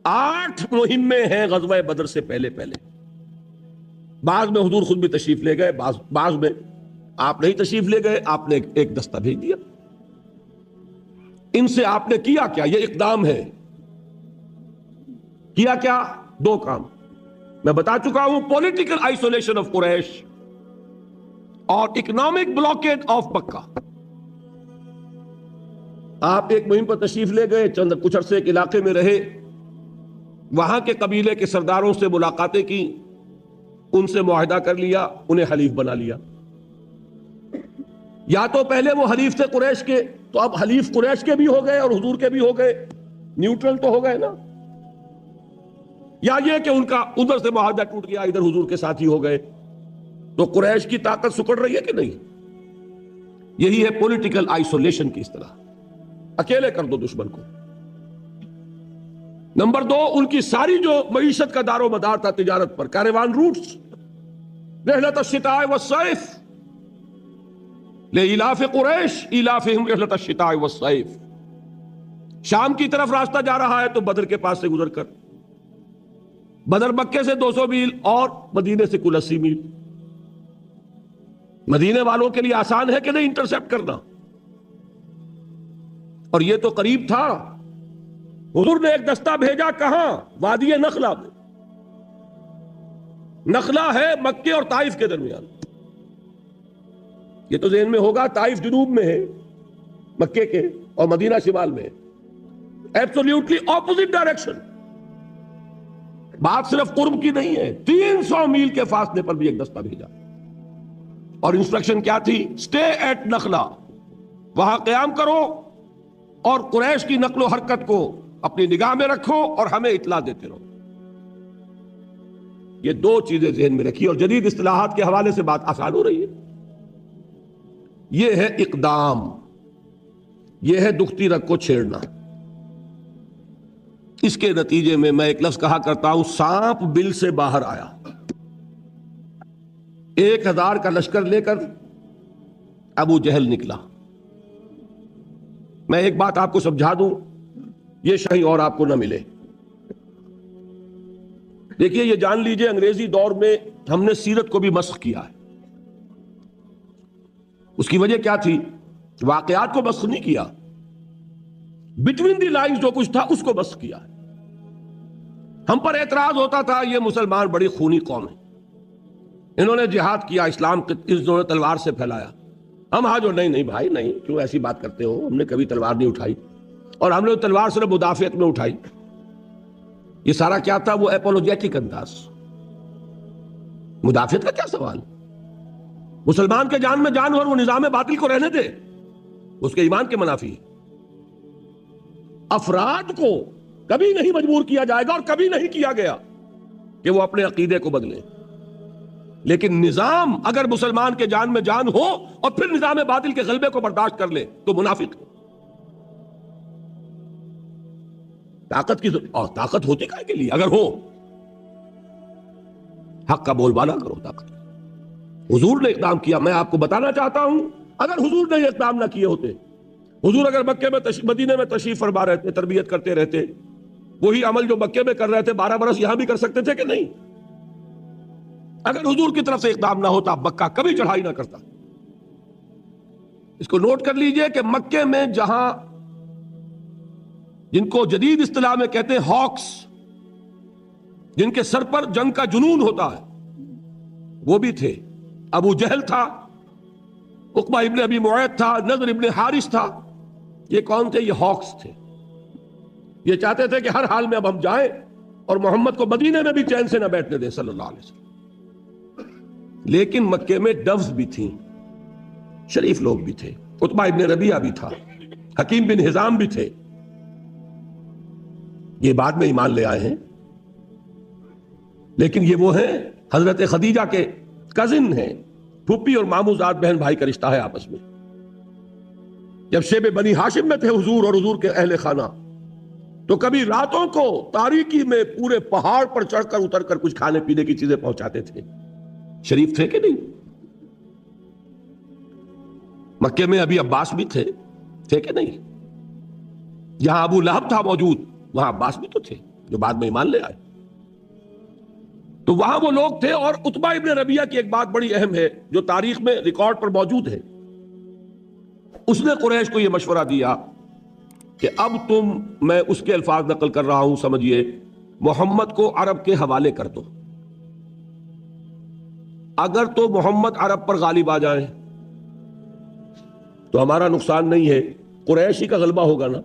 8 مہمیں ہیں غزوہ بدر سے پہلے پہلے. بعض میں حضور خود بھی تشریف لے گئے, بعض میں آپ نہیں تشریف لے گئے, آپ نے ایک دستہ بھیج دیا. ان سے آپ نے کیا کیا؟ یہ اقدام ہے. کیا کیا؟ 2 کام میں بتا چکا ہوں. پولیٹیکل آئسولیشن آف قریش اور اکنامک بلاکیڈ آف مکہ. آپ ایک مہم پر تشریف لے گئے, چند کچھ عرصے ایک علاقے میں رہے, وہاں کے قبیلے کے سرداروں سے ملاقاتیں کی, ان سے معاہدہ کر لیا, انہیں حلیف بنا لیا. یا تو پہلے وہ حلیف تھے قریش کے, تو اب حلیف قریش کے بھی ہو گئے اور حضور کے بھی ہو گئے, نیوٹرل تو ہو گئے نا. یا یہ کہ ان کا ادھر سے معاہدہ ٹوٹ گیا, ادھر حضور کے ساتھی ہو گئے, تو قریش کی طاقت سکڑ رہی ہے کہ نہیں؟ یہی ہے پولیٹیکل آئسولیشن کی اصطلاح. اکیلے کر دو دشمن کو. نمبر 2, ان کی ساری جو معیشت کا دار و مدار تھا تجارت پر, کاروان روٹس, رحلۃ الشتاء والصیف, لإلاف قریش إلافهم رحلۃ الشتاء والصیف. شام کی طرف راستہ جا رہا ہے تو بدر کے پاس سے گزر کر, بدر مکے سے 200 میل اور مدینے سے کل 80 میل. مدینے والوں کے لیے آسان ہے کہ نہیں انٹرسیپٹ کرنا؟ اور یہ تو قریب تھا. حضور نے ایک دستہ بھیجا کہاں؟ وادی نخلا میں. نخلا ہے مکے اور طائف کے درمیان. یہ تو ذہن میں ہوگا, طائف جنوب میں ہے مکے کے, اور مدینہ شمال میں ہے. Absolutely opposite direction. بات صرف قرب کی نہیں ہے, 300 میل کے فاصلے پر بھی ایک دستہ بھیجا. اور انسٹرکشن کیا تھی؟ سٹے ایٹ نخلا, وہاں قیام کرو اور قریش کی نقل و حرکت کو اپنی نگاہ میں رکھو اور ہمیں اطلاع دیتے رہو. یہ 2 چیزیں ذہن میں رکھی, اور جدید اصطلاحات کے حوالے سے بات آسان ہو رہی ہے. یہ ہے اقدام, یہ ہے دکھتی رگ کو چھیڑنا. اس کے نتیجے میں میں ایک لفظ کہا کرتا ہوں, سانپ بل سے باہر آیا. 1000 کا لشکر لے کر ابو جہل نکلا. میں ایک بات آپ کو سمجھا دوں, یہ کہیں اور آپ کو نہ ملے. دیکھیے, یہ جان لیجئے, انگریزی دور میں ہم نے سیرت کو بھی مسخ کیا ہے. اس کی وجہ کیا تھی؟ واقعات کو مسخ نہیں کیا, بٹوین دی لائنز جو کچھ تھا اس کو مسخ کیا ہے. ہم پر اعتراض ہوتا تھا, یہ مسلمان بڑی خونی قوم ہے, انہوں نے جہاد کیا, اسلام انہوں نے تلوار سے پھیلایا. ہم جو نہیں بھائی نہیں, کیوں ایسی بات کرتے ہو, ہم نے کبھی تلوار نہیں اٹھائی, اور ہم نے تلوار صرف مدافعت میں اٹھائی. یہ سارا کیا تھا؟ وہ اپولوجیٹک انداز. مدافعت کا کیا سوال؟ مسلمان کے جان میں جان ہو اور وہ نظام باطل کو رہنے دے, اس کے ایمان کے منافی ہے. افراد کو کبھی نہیں مجبور کیا جائے گا, اور کبھی نہیں کیا گیا کہ وہ اپنے عقیدے کو بدلیں. لیکن نظام اگر مسلمان کے جان میں جان ہو اور پھر نظام باطل کے غلبے کو برداشت کر لے تو منافق ہے. طاقت کی اور طاقت ہوتی کائے کے لیے؟ اگر ہو حق کا بول بالا کرو. طاقت حضور نے اقدام کیا. میں آپ کو بتانا چاہتا ہوں, اگر حضور نے یہ اقدام نہ کیے ہوتے, حضور اگر مکے میں مدینے میں تشریف فرما رہتے, تربیت کرتے رہتے, وہی عمل جو مکے میں کر رہے تھے 12 برس یہاں بھی کر سکتے تھے کہ نہیں؟ اگر حضور کی طرف سے اقدام نہ ہوتا مکہ کبھی چڑھائی نہ کرتا. اس کو نوٹ کر لیجئے کہ مکے میں جہاں جن کو جدید اصطلاح میں کہتے ہیں ہاکس, جن کے سر پر جنگ کا جنون ہوتا ہے, وہ بھی تھے. ابو جہل تھا, عقبہ ابن ابی معیط تھا, نضر ابن حارث تھا. یہ کون تھے؟ یہ ہاکس تھے. یہ چاہتے تھے کہ ہر حال میں اب ہم جائیں اور محمد کو مدینے میں بھی چین سے نہ بیٹھنے دیں صلی اللہ علیہ وسلم. لیکن مکے میں ڈوز بھی تھیں, شریف لوگ بھی تھے. عتبہ ابن ربیعہ بھی تھا, حکیم بن حزام بھی تھے. یہ بعد میں ایمان لے آئے ہیں, لیکن یہ وہ ہیں حضرت خدیجہ کے کزن ہیں. پھوپھی اور ماموں زاد بہن بھائی کا رشتہ ہے آپس میں. جب شیب بنی ہاشم میں تھے حضور اور حضور کے اہل خانہ, تو کبھی راتوں کو تاریکی میں پورے پہاڑ پر چڑھ کر اتر کر کچھ کھانے پینے کی چیزیں پہنچاتے تھے. شریف تھے کہ نہیں؟ مکے میں ابھی عباس بھی تھے کہ نہیں؟ جہاں ابو لہب تھا موجود وہاں عباس بھی تو تھے جو بعد میں ایمان لے آئے. تو وہاں وہ لوگ تھے. اور عتبہ ابن ربیعہ کی ایک بات بڑی اہم ہے جو تاریخ میں ریکارڈ پر موجود ہے. اس نے قریش کو یہ مشورہ دیا کہ اب میں اس کے الفاظ نقل کر رہا ہوں، سمجھیے، محمد کو عرب کے حوالے کر دو. اگر تو محمد عرب پر غالب آ جائیں تو ہمارا نقصان نہیں ہے، قریش ہی کا غلبہ ہوگا نا.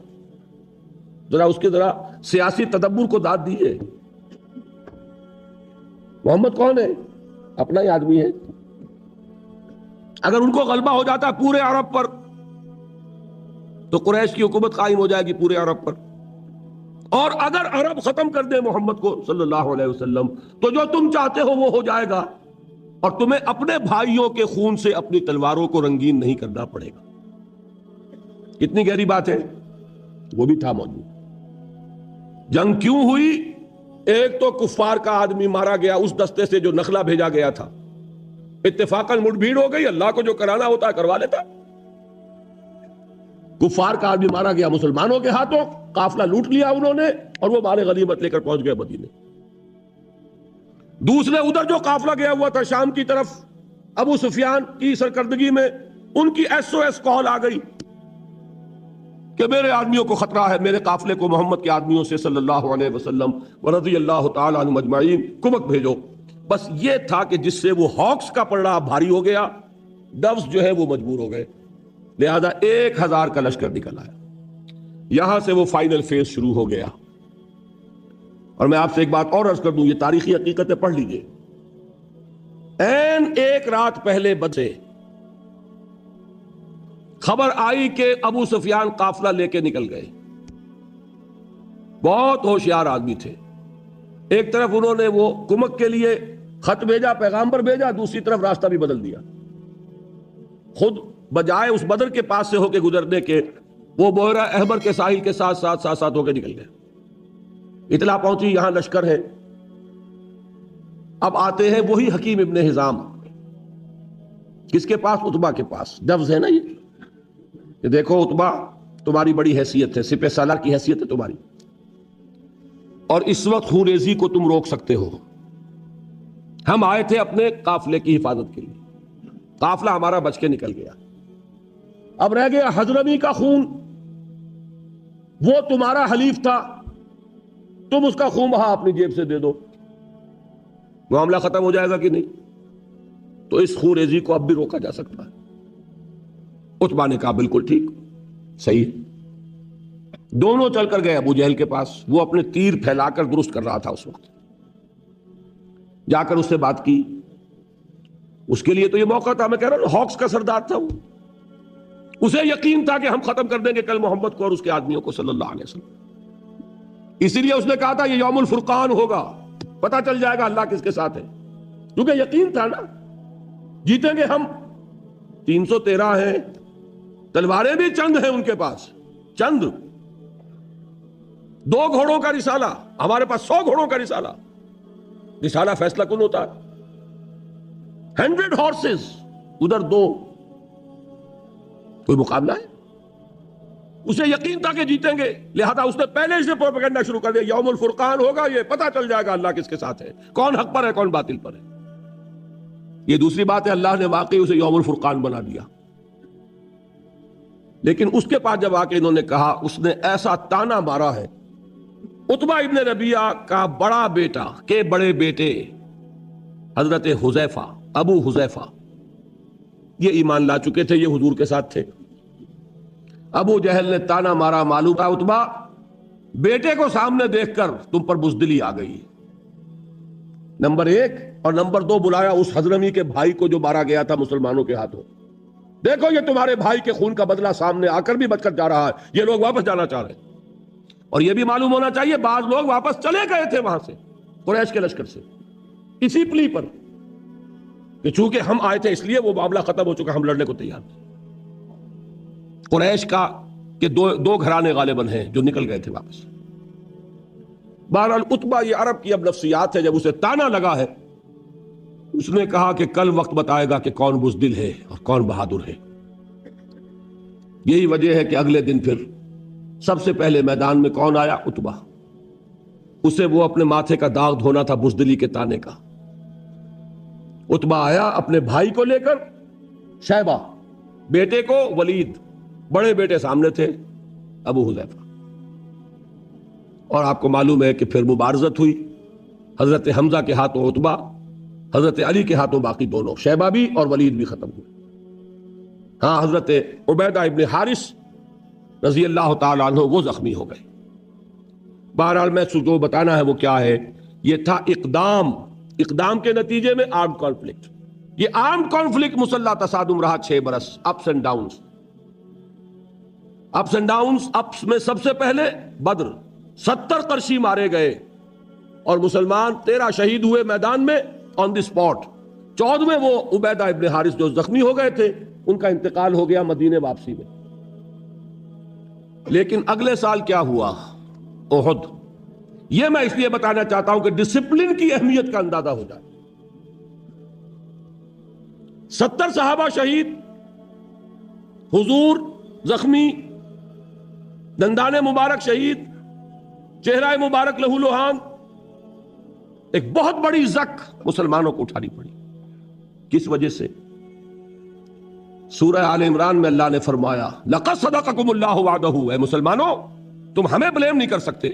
ذرا اس کے ذرا سیاسی تدبر کو داد دیجیے. محمد کون ہے؟ اپنا ہی آدمی ہے. اگر ان کو غلبہ ہو جاتا پورے عرب پر تو قریش کی حکومت قائم ہو جائے گی پورے عرب پر. اور اگر عرب ختم کر دے محمد کو صلی اللہ علیہ وسلم تو جو تم چاہتے ہو وہ ہو جائے گا، اور تمہیں اپنے بھائیوں کے خون سے اپنی تلواروں کو رنگین نہیں کرنا پڑے گا. کتنی گہری بات ہے. وہ بھی تھا موجود. جنگ کیوں ہوئی؟ ایک تو کفار کا آدمی مارا گیا اس دستے سے جو نخلا بھیجا گیا تھا. اتفاقاً مٹ بھیڑ ہو گئی، اللہ کو جو کرانا ہوتا ہے کروا لیتا. کفار کا آدمی مارا گیا مسلمانوں کے ہاتھوں، قافلہ لوٹ لیا انہوں نے اور وہ مال غنیمت لے کر پہنچ گئے مدینے. دوسرے ادھر جو قافلہ گیا ہوا تھا شام کی طرف، ابو سفیان کی سرکردگی میں ان کی SOS کال آ گئی کہ میرے آدمیوں کو خطرہ ہے، میرے قافلے کو محمد کے آدمیوں سے صلی اللہ علیہ وسلم ورضی اللہ تعالی عنہم اجمعین کمک بھیجو. بس یہ تھا کہ جس سے وہ ہاکس کا پلڑا بھاری ہو گیا، ڈوز جو ہے وہ مجبور ہو گئے، لہذا 1000 کا لشکر نکل آیا. یہاں سے وہ فائنل فیز شروع ہو گیا. اور میں آپ سے ایک بات اور عرض کر دوں، یہ تاریخی حقیقتیں پڑھ لیجئے. ایک رات پہلے بدر سے خبر آئی کہ ابو سفیان قافلہ لے کے نکل گئے. بہت ہوشیار آدمی تھے. ایک طرف انہوں نے وہ کمک کے لیے خط بھیجا، پیغامبر بھیجا، دوسری طرف راستہ بھی بدل دیا. خود بجائے اس بدر کے پاس سے ہو کے گزرنے کے وہ بحیرہ احمر کے ساحل کے ساتھ ہو کے نکل گئے. اطلاع پہنچی یہاں لشکر ہے. اب آتے ہیں وہی حکیم ابن حزام. کس کے پاس؟ عتبہ کے پاس. ڈوز ہے نا یہ دیکھو عتبہ تمہاری بڑی حیثیت ہے، سپہ سالار کی حیثیت ہے تمہاری، اور اس وقت خون ریزی کو تم روک سکتے ہو. ہم آئے تھے اپنے قافلے کی حفاظت کے لیے، قافلہ ہمارا بچ کے نکل گیا، اب رہ گیا حضرمی کا خون. وہ تمہارا حلیف تھا، تم اس کا خون بہا اپنی جیب سے دے دو، معاملہ ختم ہو جائے گا کہ نہیں. تو اس خون ریزی کو اب بھی روکا جا سکتا ہے. عتبہ نے کہا بالکل ٹھیک، صحیح. دونوں چل کر گئے ابو جہل کے پاس. وہ اپنے تیر پھیلا کر درست کر رہا تھا اس وقت. جا کر اس سے بات کی. اس کے لیے تو یہ موقع تھا، میں کہہ رہا ہوں ہاکس کا سردار تھا. اسے یقین تھا کہ ہم ختم کر دیں گے کل محمد کو اور اس کے آدمیوں کو صلی اللہ علیہ وسلم. اسی لیے اس نے کہا تھا یہ یوم الفرقان ہوگا، پتہ چل جائے گا اللہ کس کے ساتھ ہے. کیونکہ یقین تھا نا جیتیں گے ہم. 313 ہیں، تلواریں بھی چند ہیں ان کے پاس، چند. 2 گھوڑوں کا رسالہ، ہمارے پاس 100 گھوڑوں کا رسالہ. رسالہ فیصلہ کن ہوتا ہے. 100 ہارسز، ادھر 2. کوئی مقابلہ ہے؟ اسے یقین تھا کہ جیتیں گے، لہذا اس نے پہلے سے پروپیگنڈا شروع کر دیا یوم الفرقان ہوگا، یہ پتہ چل جائے گا اللہ کس کے ساتھ ہے، کون حق پر ہے کون باطل پر ہے. یہ دوسری بات ہے، اللہ نے واقعی اسے یوم الفرقان بنا دیا. لیکن اس کے پاس جب آ کے انہوں نے کہا، اس نے ایسا تانا مارا ہے. عتبہ ابن ربیعہ کا بڑا بیٹا کے بڑے بیٹے حضرت حذیفہ، ابو حذیفہ، یہ ایمان لا چکے تھے، یہ حضور کے ساتھ تھے. ابو جہل نے تانا مارا، معلوم تھا عتبہ بیٹے کو سامنے دیکھ کر تم پر بزدلی آ گئی. نمبر 1 اور نمبر 2 بلایا اس حضرمی کے بھائی کو جو مارا گیا تھا مسلمانوں کے ہاتھوں. دیکھو یہ تمہارے بھائی کے خون کا بدلہ سامنے آ کر بھی بچ کر جا رہا ہے، یہ لوگ واپس جانا چاہ رہے ہیں. اور یہ بھی معلوم ہونا چاہیے بعض لوگ واپس چلے گئے تھے وہاں سے قریش کے لشکر سے، اسی پلی پر کہ چونکہ ہم آئے تھے اس لیے وہ معاملہ ختم ہو چکا، ہم لڑنے کو تیار تھے. قریش کا کہ دو گھرانے غالباً ہیں جو نکل گئے تھے واپس. بہرحال عتبہ، یہ عرب کی اب نفسیات ہے، جب اسے تانا لگا ہے اس نے کہا کہ کل وقت بتائے گا کہ کون بزدل ہے اور کون بہادر ہے. یہی وجہ ہے کہ اگلے دن پھر سب سے پہلے میدان میں کون آیا؟ عتبہ. اسے وہ اپنے ماتھے کا داغ دھونا تھا بزدلی کے تانے کا. عتبہ آیا اپنے بھائی کو لے کر، شیبہ، بیٹے کو ولید، بڑے بیٹے سامنے تھے ابو حذیفہ. اور آپ کو معلوم ہے کہ پھر مبارزت ہوئی، حضرت حمزہ کے ہاتھوں عتبہ، حضرت علی کے ہاتھوں باقی دونوں، شیبہ بھی اور ولید بھی ختم ہوئے. ہاں، حضرت عبیدہ ابن حارث رضی اللہ تعالیٰ عنہ وہ زخمی ہو گئے. بہرحال میں جو بتانا ہے وہ کیا ہے، یہ تھا اقدام کے نتیجے میں آرمڈ کانفلکٹ. یہ آرمڈ کانفلکٹ مسلح تصادم رہا 6 برس، اپس اینڈ ڈاؤنز. اپس میں سب سے پہلے بدر، 70 قرشی مارے گئے اور مسلمان 13 شہید ہوئے میدان میں آن دی اسپاٹ. 14ویں وہ عبیدہ ابن حارث جو زخمی ہو گئے تھے، ان کا انتقال ہو گیا مدینے واپسی میں. لیکن اگلے سال کیا ہوا؟ احد. یہ میں اس لیے بتانا چاہتا ہوں کہ ڈسپلن کی اہمیت کا اندازہ ہو جائے. 70 صحابہ شہید، حضور زخمی، دندان مبارک شہید، چہرہ مبارک لہو لہان. ایک بہت بڑی زک مسلمانوں کو اٹھانی پڑی. کس وجہ سے؟ سورہ آل عمران میں اللہ نے فرمایا لَقَدْ صَدَقَكُمُ اللَّهُ وَعْدَهُ. اے مسلمانوں، تم ہمیں بلیم نہیں کر سکتے،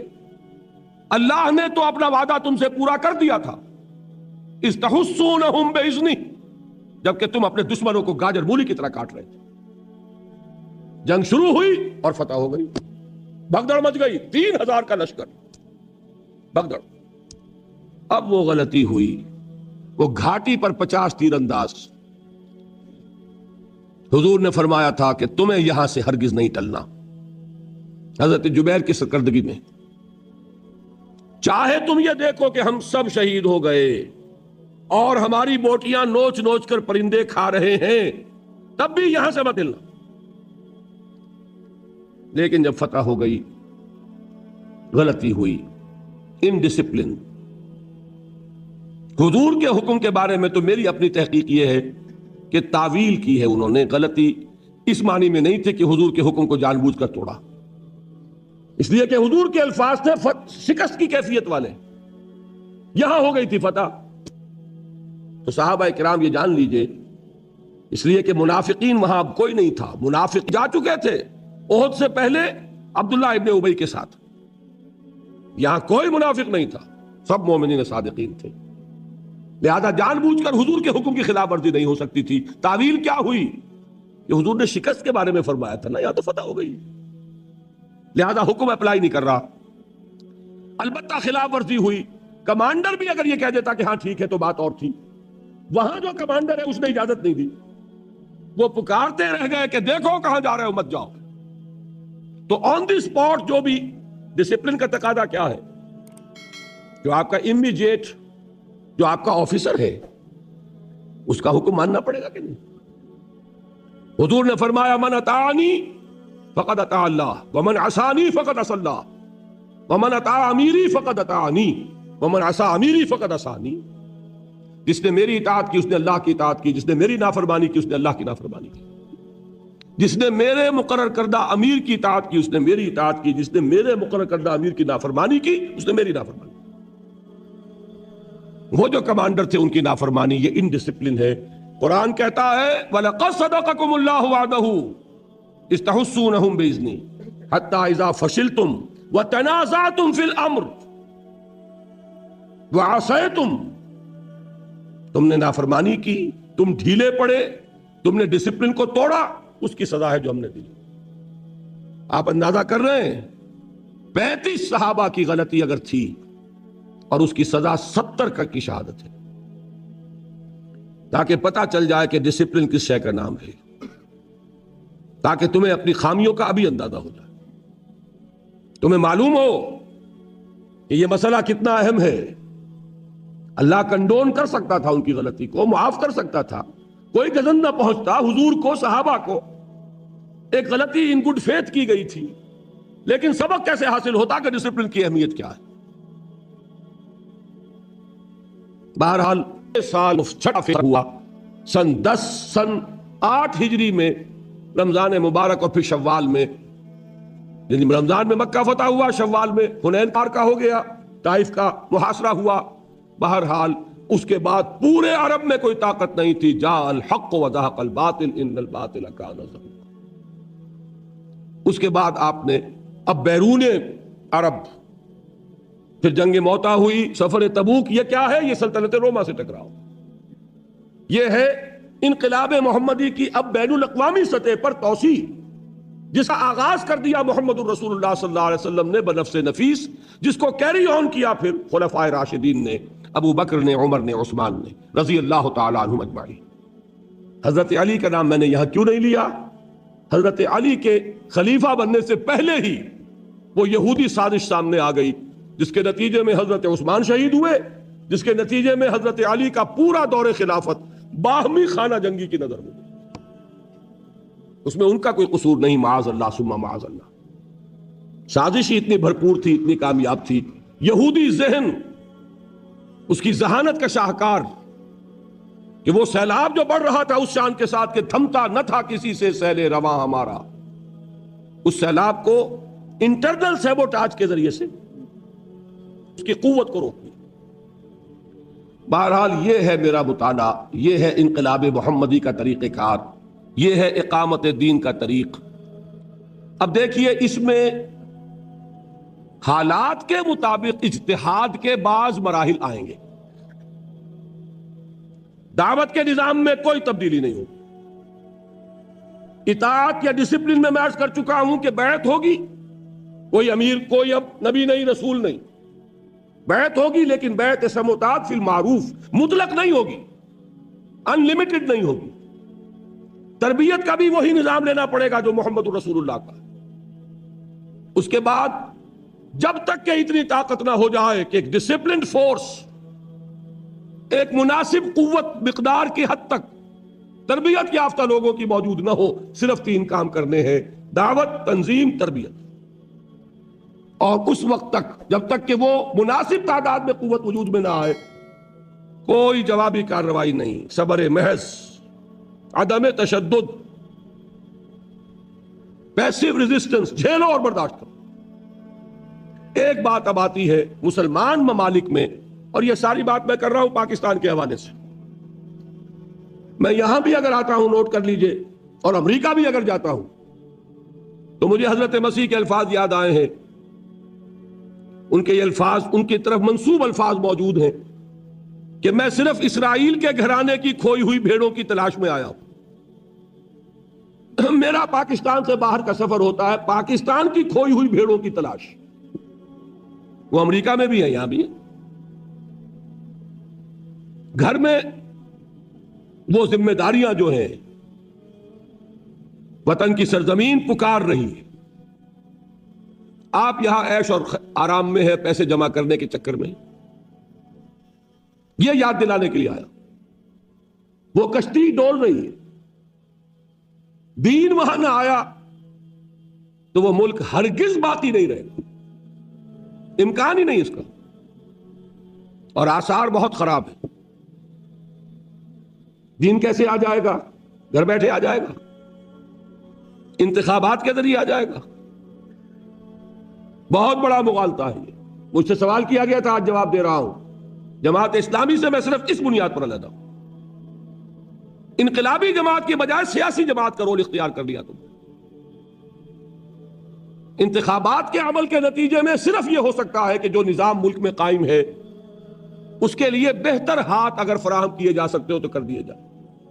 اللہ نے تو اپنا وعدہ تم سے پورا کر دیا تھا. اِذْ تَحُسُّونَهُمْ بِإِذْنِهِ، جبکہ تم اپنے دشمنوں کو گاجر مولی کی طرح کاٹ رہے تھے. جنگ شروع ہوئی اور فتح ہو گئی، بھگدڑ مچ گئی، 3000 کا لشکر بھگدڑ. اب وہ غلطی ہوئی، وہ گھاٹی پر 50 تیر انداز. حضور نے فرمایا تھا کہ تمہیں یہاں سے ہرگز نہیں ٹلنا. حضرت جبیر کی سرکردگی میں، چاہے تم یہ دیکھو کہ ہم سب شہید ہو گئے اور ہماری بوٹیاں نوچ نوچ کر پرندے کھا رہے ہیں، تب بھی یہاں سے مت ہلنا. لیکن جب فتح ہو گئی، غلطی ہوئی، انڈسپلن. حضور کے حکم کے بارے میں تو میری اپنی تحقیق یہ ہے کہ تعویل کی ہے انہوں نے. غلطی اس معنی میں نہیں تھی کہ حضور کے حکم کو جان بوجھ کر توڑا، اس لیے کہ حضور کے الفاظ تھے شکست کی کیفیت والے. یہاں ہو گئی تھی فتح. تو صحابہ کرام یہ جان لیجئے، اس لیے کہ منافقین وہاں اب کوئی نہیں تھا. منافق جا چکے تھے احد سے پہلے عبداللہ ابن ابی کے ساتھ. یہاں کوئی منافق نہیں تھا، سب مومنین صادقین تھے. لہذا جان بوجھ کر حضور کے حکم کی خلاف ورزی نہیں ہو سکتی تھی. تعویل کیا ہوئی کہ حضور نے شکست کے بارے میں فرمایا تھا نا، یہاں تو فتح ہو گئی، لہذا حکم اپلائی نہیں کر رہا. البتہ خلاف ورزی ہوئی. کمانڈر بھی اگر یہ کہہ دیتا کہ ہاں ٹھیک ہے تو بات اور تھی. وہاں جو کمانڈر ہے اس نے اجازت نہیں دی، وہ پکارتے رہ گئے کہ دیکھو کہاں جا رہے ہو، مت جاؤ. تو آن دی اسپاٹ جو بھی ڈسپلن کا تقاضا کیا ہے، جو آپ کا امیڈیٹ، جو آپ کا آفیسر ہے، اس کا حکم ماننا پڑے گا کہ نہیں. حضور نے فرمایا من اطاعنی فقد اطاع اللہ ومن عصانی فقد عصى اللہ ومن اطاع امیری فقد اطاعنی ومن عصى امیری فقد عصانی. جس نے میری اطاعت کی اس نے اللہ کی اطاعت کی، جس نے میری نافرمانی کی اس نے اللہ کی نافرمانی کی. جس نے میرے مقرر کردہ امیر کی اطاعت کی اس نے میری اطاعت کی، جس نے میرے مقرر کردہ امیر کی نافرمانی کی اس نے میری نافرمانی کی. وہ جو کمانڈر تھے ان کی نافرمانی، یہ انڈسپلن ہے. قرآن کہتا ہے وَلَقَدْ صَدَقَكُمُ اللَّهُ وَعْدَهُ إِذْ تَحُسُّونَهُم بِإِذْنِهِ حَتَّى إِذَا فَشِلْتُمْ وَتَنَازَعْتُمْ فِي الْأَمْرِ وَعَصَيْتُمْ. تم نے نافرمانی کی، تم ڈھیلے پڑے، تم نے ڈسپلن کو توڑا، اس کی سزا ہے جو ہم نے دی. آپ اندازہ کر رہے ہیں 35 صحابہ کی غلطی اگر تھی اور اس کی سزا 70 کی شہادت ہے، تاکہ پتہ چل جائے کہ ڈسپلن کس شے کا نام ہے، تاکہ تمہیں اپنی خامیوں کا ابھی اندازہ ہو جائے، تمہیں معلوم ہو کہ یہ مسئلہ کتنا اہم ہے. اللہ کنڈون کر سکتا تھا ان کی غلطی کو، معاف کر سکتا تھا، کوئی گزن نہ پہنچتا. حضور کو، صحابہ کو ایک غلطی ان گڈ فیتھ کی گئی تھی، لیکن سبق کیسے حاصل ہوتا کہ ڈسپلن کی اہمیت کیا ہے. بہرحال سال چھٹا ہوا سن 8 ہجری میں رمضان مبارک اور پھر شوال میں، یعنی رمضان میں مکہ فتح ہوا، شوال میں حنین پار کا ہو گیا، طائف کا محاصرہ ہوا۔ بہرحال اس کے بعد پورے عرب میں کوئی طاقت نہیں تھی، جاء الحق وزهق الباطل ان الباطل کان زہوقا۔ اس کے بعد آپ نے اب بیرون عرب پھر جنگ موتا ہوئی، سفر تبوک۔ یہ کیا ہے؟ یہ سلطنت روما سے ٹکراؤ، یہ ہے انقلاب محمدی کی اب بین الاقوامی سطح پر توسیع، جس کا آغاز کر دیا محمد الرسول اللہ صلی اللہ علیہ وسلم نے بنفس نفیس، جس کو کیری آن کیا پھر خلفائے راشدین نے، ابو بکر نے، عمر نے، عثمان نے، رضی اللہ تعالی عنہم اجمعین۔ حضرت علی کا نام میں نے یہاں کیوں نہیں لیا؟ حضرت علی کے خلیفہ بننے سے پہلے ہی وہ یہودی سازش سامنے آ گئی، جس کے نتیجے میں حضرت عثمان شہید ہوئے، جس کے نتیجے میں حضرت علی کا پورا دور خلافت باہمی خانہ جنگی کی نظر ہوئی۔ اس میں ان کا کوئی قصور نہیں، معاذ اللہ ثم معاذ اللہ۔ سازش ہی اتنی بھرپور تھی، اتنی کامیاب تھی، یہودی ذہن اس کی ذہانت کا شاہکار، کہ وہ سیلاب جو بڑھ رہا تھا اس شان کے ساتھ کہ تھمتا نہ تھا کسی سے سیل رواں ہمارا، اس سیلاب کو انٹرنل سیبوٹاج کے ذریعے سے اس کی قوت کو روک دیا۔ بہرحال یہ ہے میرا مطالعہ، یہ ہے انقلاب محمدی کا طریقہ کار، یہ ہے اقامت دین کا طریق۔ اب دیکھیے اس میں حالات کے مطابق اجتہاد کے بعض مراحل آئیں گے۔ دعوت کے نظام میں کوئی تبدیلی نہیں ہوگی۔ اطاعت یا ڈسپلن میں عرض کر چکا ہوں کہ بیعت ہوگی، کوئی امیر، کوئی اب نبی نہیں، رسول نہیں، بیعت ہوگی، لیکن بیعت سمع و اطاعت فی المعروف، مطلق نہیں ہوگی، ان لمیٹڈ نہیں ہوگی۔ تربیت کا بھی وہی نظام لینا پڑے گا جو محمد رسول اللہ کا۔ اس کے بعد جب تک کہ اتنی طاقت نہ ہو جائے کہ ایک ڈسپلنڈ فورس، ایک مناسب قوت مقدار کی حد تک تربیت یافتہ لوگوں کی موجود نہ ہو، صرف 3 کام کرنے ہیں: دعوت، تنظیم، تربیت۔ اور اس وقت تک، جب تک کہ وہ مناسب تعداد میں قوت وجود میں نہ آئے، کوئی جوابی کارروائی نہیں، صبر محض، عدم تشدد، پیسیو ریزسٹنس، جھیلو اور برداشت کرو۔ ایک بات اب آتی ہے مسلمان ممالک میں، اور یہ ساری بات میں کر رہا ہوں پاکستان کے حوالے سے، میں یہاں بھی اگر آتا ہوں نوٹ کر لیجئے، اور امریکہ بھی اگر جاتا ہوں تو مجھے حضرت مسیح کے الفاظ یاد آئے ہیں۔ ان کے یہ الفاظ، ان کی طرف منسوب الفاظ موجود ہیں کہ میں صرف اسرائیل کے گھرانے کی کھوئی ہوئی بھیڑوں کی تلاش میں آیا ہوں۔ میرا پاکستان سے باہر کا سفر ہوتا ہے پاکستان کی کھوئی ہوئی بھیڑوں کی تلاش۔ وہ امریکہ میں بھی ہے، یہاں بھی ہے۔ گھر میں وہ ذمہ داریاں جو ہیں، وطن کی سرزمین پکار رہی ہے، آپ یہاں عیش اور آرام میں ہے، پیسے جمع کرنے کے چکر میں، یہ یاد دلانے کے لیے آیا۔ وہ کشتی ڈول رہی ہے، دین وہاں نہ آیا تو وہ ملک ہرگز باقی نہیں رہے گا، امکان ہی نہیں اس کا، اور آثار بہت خراب ہے۔ دین کیسے آ جائے گا؟ گھر بیٹھے آ جائے گا، انتخابات کے ذریعے آ جائے گا۔ بہت بڑا مغالطہ ہے یہ۔ مجھ سے سوال کیا گیا تھا، آج جواب دے رہا ہوں۔ جماعت اسلامی سے میں صرف اس بنیاد پر علیحدہ ہوں، انقلابی جماعت کے بجائے سیاسی جماعت کا رول اختیار کر لیا تم۔ انتخابات کے عمل کے نتیجے میں صرف یہ ہو سکتا ہے کہ جو نظام ملک میں قائم ہے اس کے لیے بہتر ہاتھ اگر فراہم کیے جا سکتے ہو تو کر دیے جائے،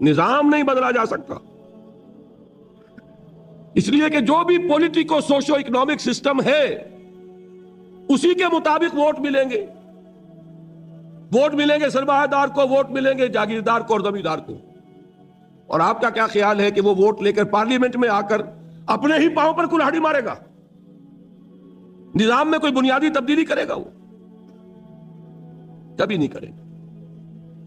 نظام نہیں بدلا جا سکتا۔ اس لیے کہ جو بھی پولیٹیکو سوشو اکنامک سسٹم ہے اسی کے مطابق ووٹ ملیں گے، ووٹ ملیں گے سرمایہ دار کو، ووٹ ملیں گے جاگیردار کو اور زمیندار کو۔ اور آپ کا کیا خیال ہے کہ وہ ووٹ لے کر پارلیمنٹ میں آ کر اپنے ہی پاؤں پر کلہاڑی مارے گا؟ نظام میں کوئی بنیادی تبدیلی کرے گا؟ وہ کبھی نہیں کرے گا۔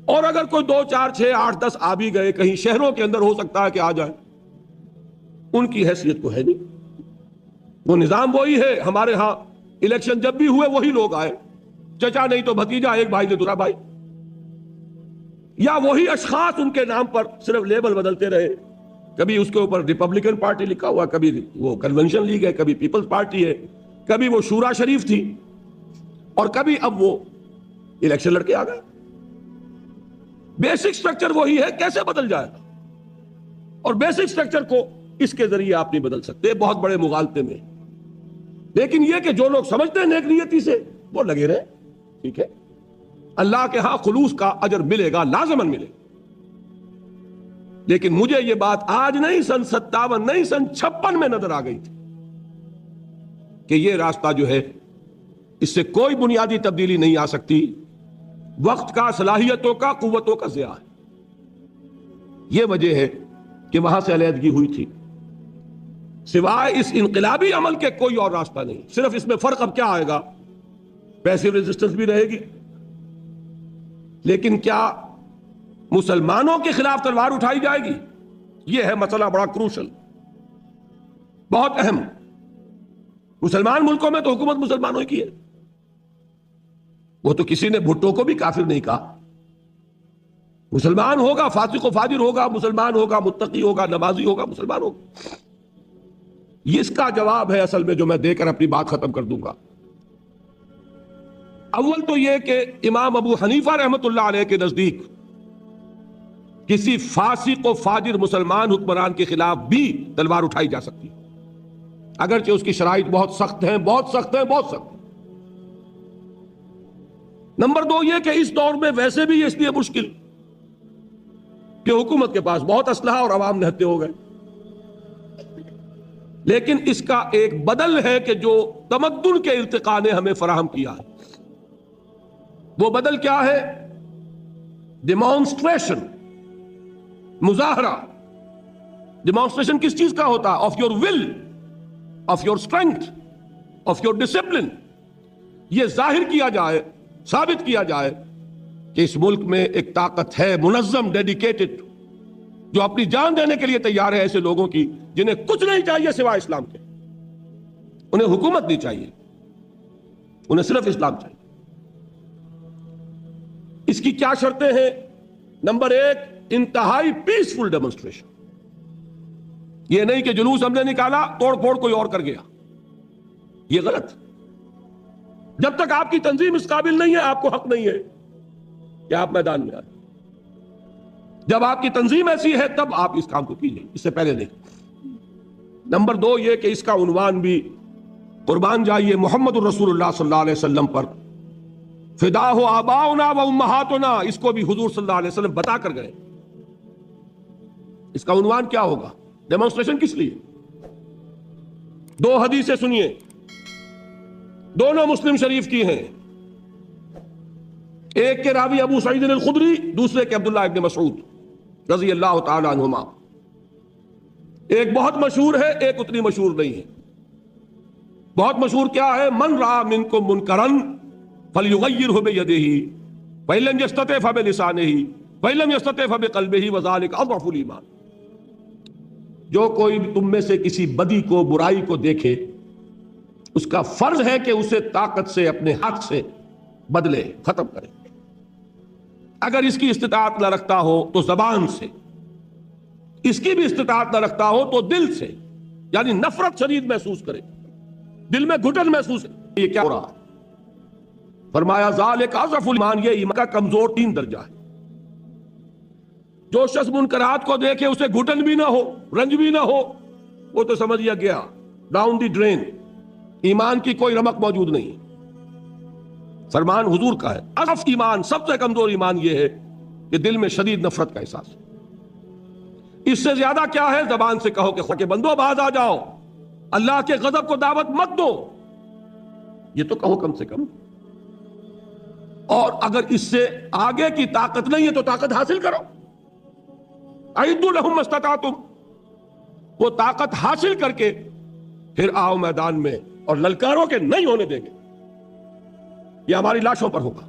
اور اگر کوئی 2 4 6 8 10 آ بھی گئے، کہیں شہروں کے اندر ہو سکتا ہے کہ آ جائے، ان کی حیثیت کو ہے نہیں۔ وہ نظام وہی ہے۔ ہمارے ہاں الیکشن جب بھی ہوئے وہی لوگ آئے، چچا نہیں تو بھتیجا، ایک بھائی نے دوسرا بھائی، یا وہی اشخاص ان کے نام پر صرف لیبل بدلتے رہے کبھی اس کے اوپر ریپبلکن پارٹی لکھا ہوا، کبھی وہ کنونشن لیگ ہے، کبھی پیپلز پارٹی ہے، کبھی وہ شورا شریف تھی، اور کبھی اب وہ الیکشن لڑ کے آ گئے۔ بیسک سٹرکچر وہی ہے، کیسے بدل جائے گا؟ اور بیسک سٹرکچر کو اس کے ذریعے آپ نہیں بدل سکتے، بہت بڑے مغالطے میں۔ لیکن یہ کہ جو لوگ سمجھتے ہیں نیک نیتی سے، وہ لگے رہے، ٹھیک ہے، اللہ کے ہاں خلوص کا اجر ملے گا، لازماً ملے گا۔ لیکن مجھے یہ بات آج نہیں، سن 57 نہیں، سن 56 میں نظر آ گئی تھی کہ یہ راستہ جو ہے اس سے کوئی بنیادی تبدیلی نہیں آ سکتی، وقت کا، صلاحیتوں کا، قوتوں کا ضیاع ہے۔ یہ وجہ ہے کہ وہاں سے علیحدگی ہوئی تھی۔ سوائے اس انقلابی عمل کے کوئی اور راستہ نہیں۔ صرف اس میں فرق اب کیا آئے گا، پیسیو ریزسٹنس بھی رہے گی، لیکن کیا مسلمانوں کے خلاف تلوار اٹھائی جائے گی؟ یہ ہے مسئلہ بڑا کروشل، بہت اہم۔ مسلمان ملکوں میں تو حکومت مسلمانوں کی ہے، وہ تو کسی نے بھٹو کو بھی کافر نہیں کہا۔ مسلمان ہوگا، فاسق و فاجر ہوگا، مسلمان ہوگا، متقی ہوگا، نمازی ہوگا، مسلمان ہوگا۔ یہ اس کا جواب ہے اصل میں، جو میں دے کر اپنی بات ختم کر دوں گا۔ اول تو یہ کہ امام ابو حنیفہ رحمت اللہ علیہ کے نزدیک کسی فاسق و فاجر مسلمان حکمران کے خلاف بھی تلوار اٹھائی جا سکتی، اگرچہ اس کی شرائط بہت سخت ہیں، بہت سخت ہیں، بہت سخت ہیں۔ نمبر 2 یہ کہ اس دور میں ویسے بھی اس لیے مشکل کہ حکومت کے پاس بہت اسلحہ اور عوام نہتے ہو گئے۔ لیکن اس کا ایک بدل ہے کہ جو تمدن کے ارتقاء نے ہمیں فراہم کیا ہے، وہ بدل کیا ہے؟ ڈیمانسٹریشن، مظاہرہ۔ ڈیمانسٹریشن کس چیز کا ہوتا ہے؟ Of your will, of your strength, of your discipline. یہ ظاہر کیا جائے، ثابت کیا جائے کہ اس ملک میں ایک طاقت ہے، منظم، ڈیڈیکیٹڈ، جو اپنی جان دینے کے لیے تیار ہے، ایسے لوگوں کی جنہیں کچھ نہیں چاہیے سوائے اسلام کے۔ انہیں حکومت نہیں چاہیے، انہیں صرف اسلام چاہیے۔ اس کی کیا شرطیں ہیں؟ نمبر 1، انتہائی پیسفل ڈیمونسٹریشن۔ یہ نہیں کہ جلوس ہم نے نکالا، توڑ پھوڑ کوئی اور کر گیا، یہ غلط۔ جب تک آپ کی تنظیم اس قابل نہیں ہے، آپ کو حق نہیں ہے کہ آپ میدان میں آئیں۔ جب آپ کی تنظیم ایسی ہے تب آپ اس کام کو کیجئے، اس سے پہلے نہیں۔ نمبر 2 یہ کہ اس کا عنوان بھی قربان جائیے محمد الرسول اللہ صلی اللہ علیہ وسلم پر، فدا ہو آباؤنا و امہاتنا، اس کو بھی حضور صلی اللہ علیہ وسلم بتا کر گئے۔ اس کا عنوان کیا ہوگا؟ ڈیمونسٹریشن کس لیے؟ 2 حدیثیں سنیے، دونوں مسلم شریف کی ہیں۔ ایک کے راوی ابو سعید الخدری، دوسرے کے عبداللہ ابن مسعود رضی اللہ تعالی عنہما۔ ایک بہت مشہور ہے، ایک اتنی مشہور نہیں ہے۔ بہت مشہور کیا ہے؟ من رأى منکم منکرا فلیغیرہ بیدہ فإن لم یستطع فبلسانہ فإن لم یستطع فبقلبہ وذلک اضعف الایمان۔ جو کوئی تم میں سے کسی بدی کو، برائی کو دیکھے، اس کا فرض ہے کہ اسے طاقت سے، اپنے ہاتھ سے بدلے، ختم کرے۔ اگر اس کی استطاعت نہ رکھتا ہو تو زبان سے، اس کی بھی استطاعت نہ رکھتا ہو تو دل سے، یعنی نفرت شدید محسوس کرے، دل میں گھٹن محسوس ہے۔ یہ کیا ہو رہا ہے؟ فرمایا ذالک اضعف الایمان، یہ ایمان کا کمزور 3 درجہ ہے۔ جو شخص منکرات کو دیکھے، اسے گھٹن بھی نہ ہو، رنج بھی نہ ہو، وہ تو سمجھ لیا گیا ڈاؤن دی ڈرین، ایمان کی کوئی رمق موجود نہیں۔ فرمان حضور کا ہے، اضعف ایمان، سب سے کمزور ایمان یہ ہے کہ دل میں شدید نفرت کا احساس۔ اس سے زیادہ کیا ہے؟ زبان سے کہو کہ خدا کے بندو باز آ جاؤ، اللہ کے غضب کو دعوت مت دو، یہ تو کہو کم سے کم۔ اور اگر اس سے آگے کی طاقت نہیں ہے تو طاقت حاصل کرو، اعدوا لهم ما استطعتم، وہ طاقت حاصل کر کے پھر آؤ میدان میں اور للکاروں کے نہیں ہونے دیں گے، یہ ہماری لاشوں پر ہوگا۔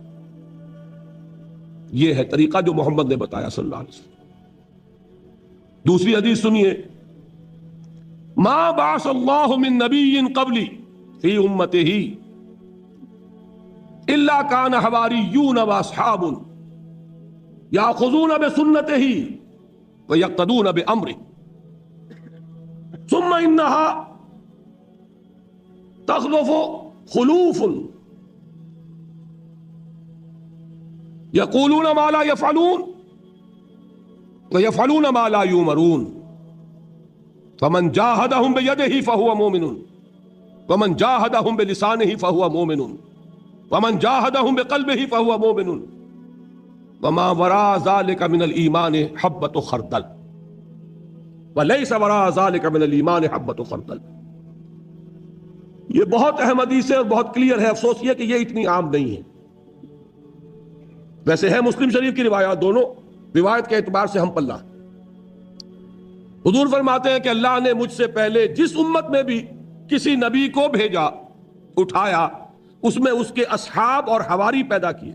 یہ ہے طریقہ جو محمد نے بتایا صلی اللہ علیہ وسلم۔ دوسری حدیث سنیے، ما بعث اللہ من نبی قبلی فی امتہ الا کان حواریون واصحاب یاخذون بسنتہ ویقتدون بامرہ۔ انہا تخلف خلوف یقولون ما لا یفعلون ویفعلون ما لا یؤمرون فمن جاہدہم بیدہ فہو مومن ومن جاہدہم بلسانہ فہو مومن ومن جاہدہم بقلبہ فہو مومن وما وراء ذلك من الایمان حبۃ خردل ولیس وراء ذلك من الایمان حبۃ خردل. یہ بہت اہم حدیث ہے اور بہت کلیئر ہے. افسوس یہ کہ یہ اتنی عام نہیں ہے. ویسے ہے مسلم شریف کی روایات دونوں روایت کے اعتبار سے ہم پلہ. حضور فرماتے ہیں کہ اللہ نے مجھ سے پہلے جس امت میں بھی کسی نبی کو بھیجا اٹھایا اس میں اس کے اصحاب اور حواری پیدا کیے.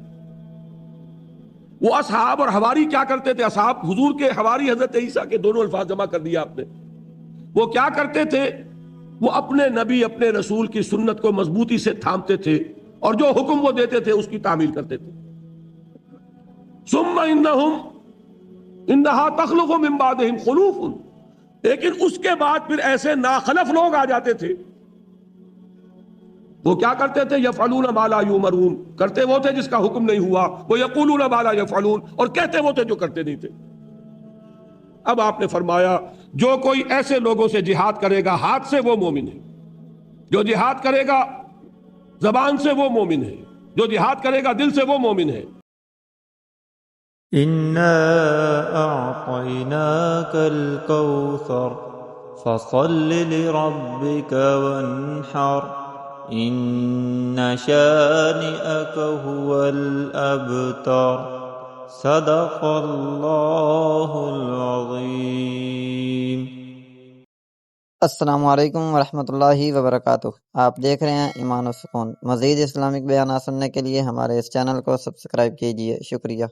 وہ اصحاب اور حواری کیا کرتے تھے؟ اصحاب حضور کے، حواری حضرت عیسیٰ کے، دونوں الفاظ جمع کر دیا آپ نے. وہ کیا کرتے تھے؟ وہ اپنے نبی اپنے رسول کی سنت کو مضبوطی سے تھامتے تھے اور جو حکم وہ دیتے تھے اس کی تعمیل کرتے تھے. ثم انہا تخلف من بعدہم خلوف، لیکن اس کے بعد پھر ایسے ناخلف لوگ آ جاتے تھے. وہ کیا کرتے تھے؟ یفعلون ما لا یؤمرون، کرتے وہ تھے جس کا حکم نہیں ہوا. وہ یقولون ما لا یفعلون، اور کہتے وہ تھے جو کرتے نہیں تھے. اب آپ نے فرمایا جو کوئی ایسے لوگوں سے جہاد کرے گا ہاتھ سے وہ مومن ہے، جو جہاد کرے گا زبان سے وہ مومن ہے، جو جہاد کرے گا دل سے وہ مومن ہے. إنا أعطيناك الكوثر فصل لربك وانحر إن شانئك هو الأبتر صدق الله العظيم. السلام علیکم ورحمۃ اللہ وبرکاتہ. آپ دیکھ رہے ہیں ایمان و سکون. مزید اسلامک بیانات سننے کے لیے ہمارے اس چینل کو سبسکرائب کیجیے. شکریہ.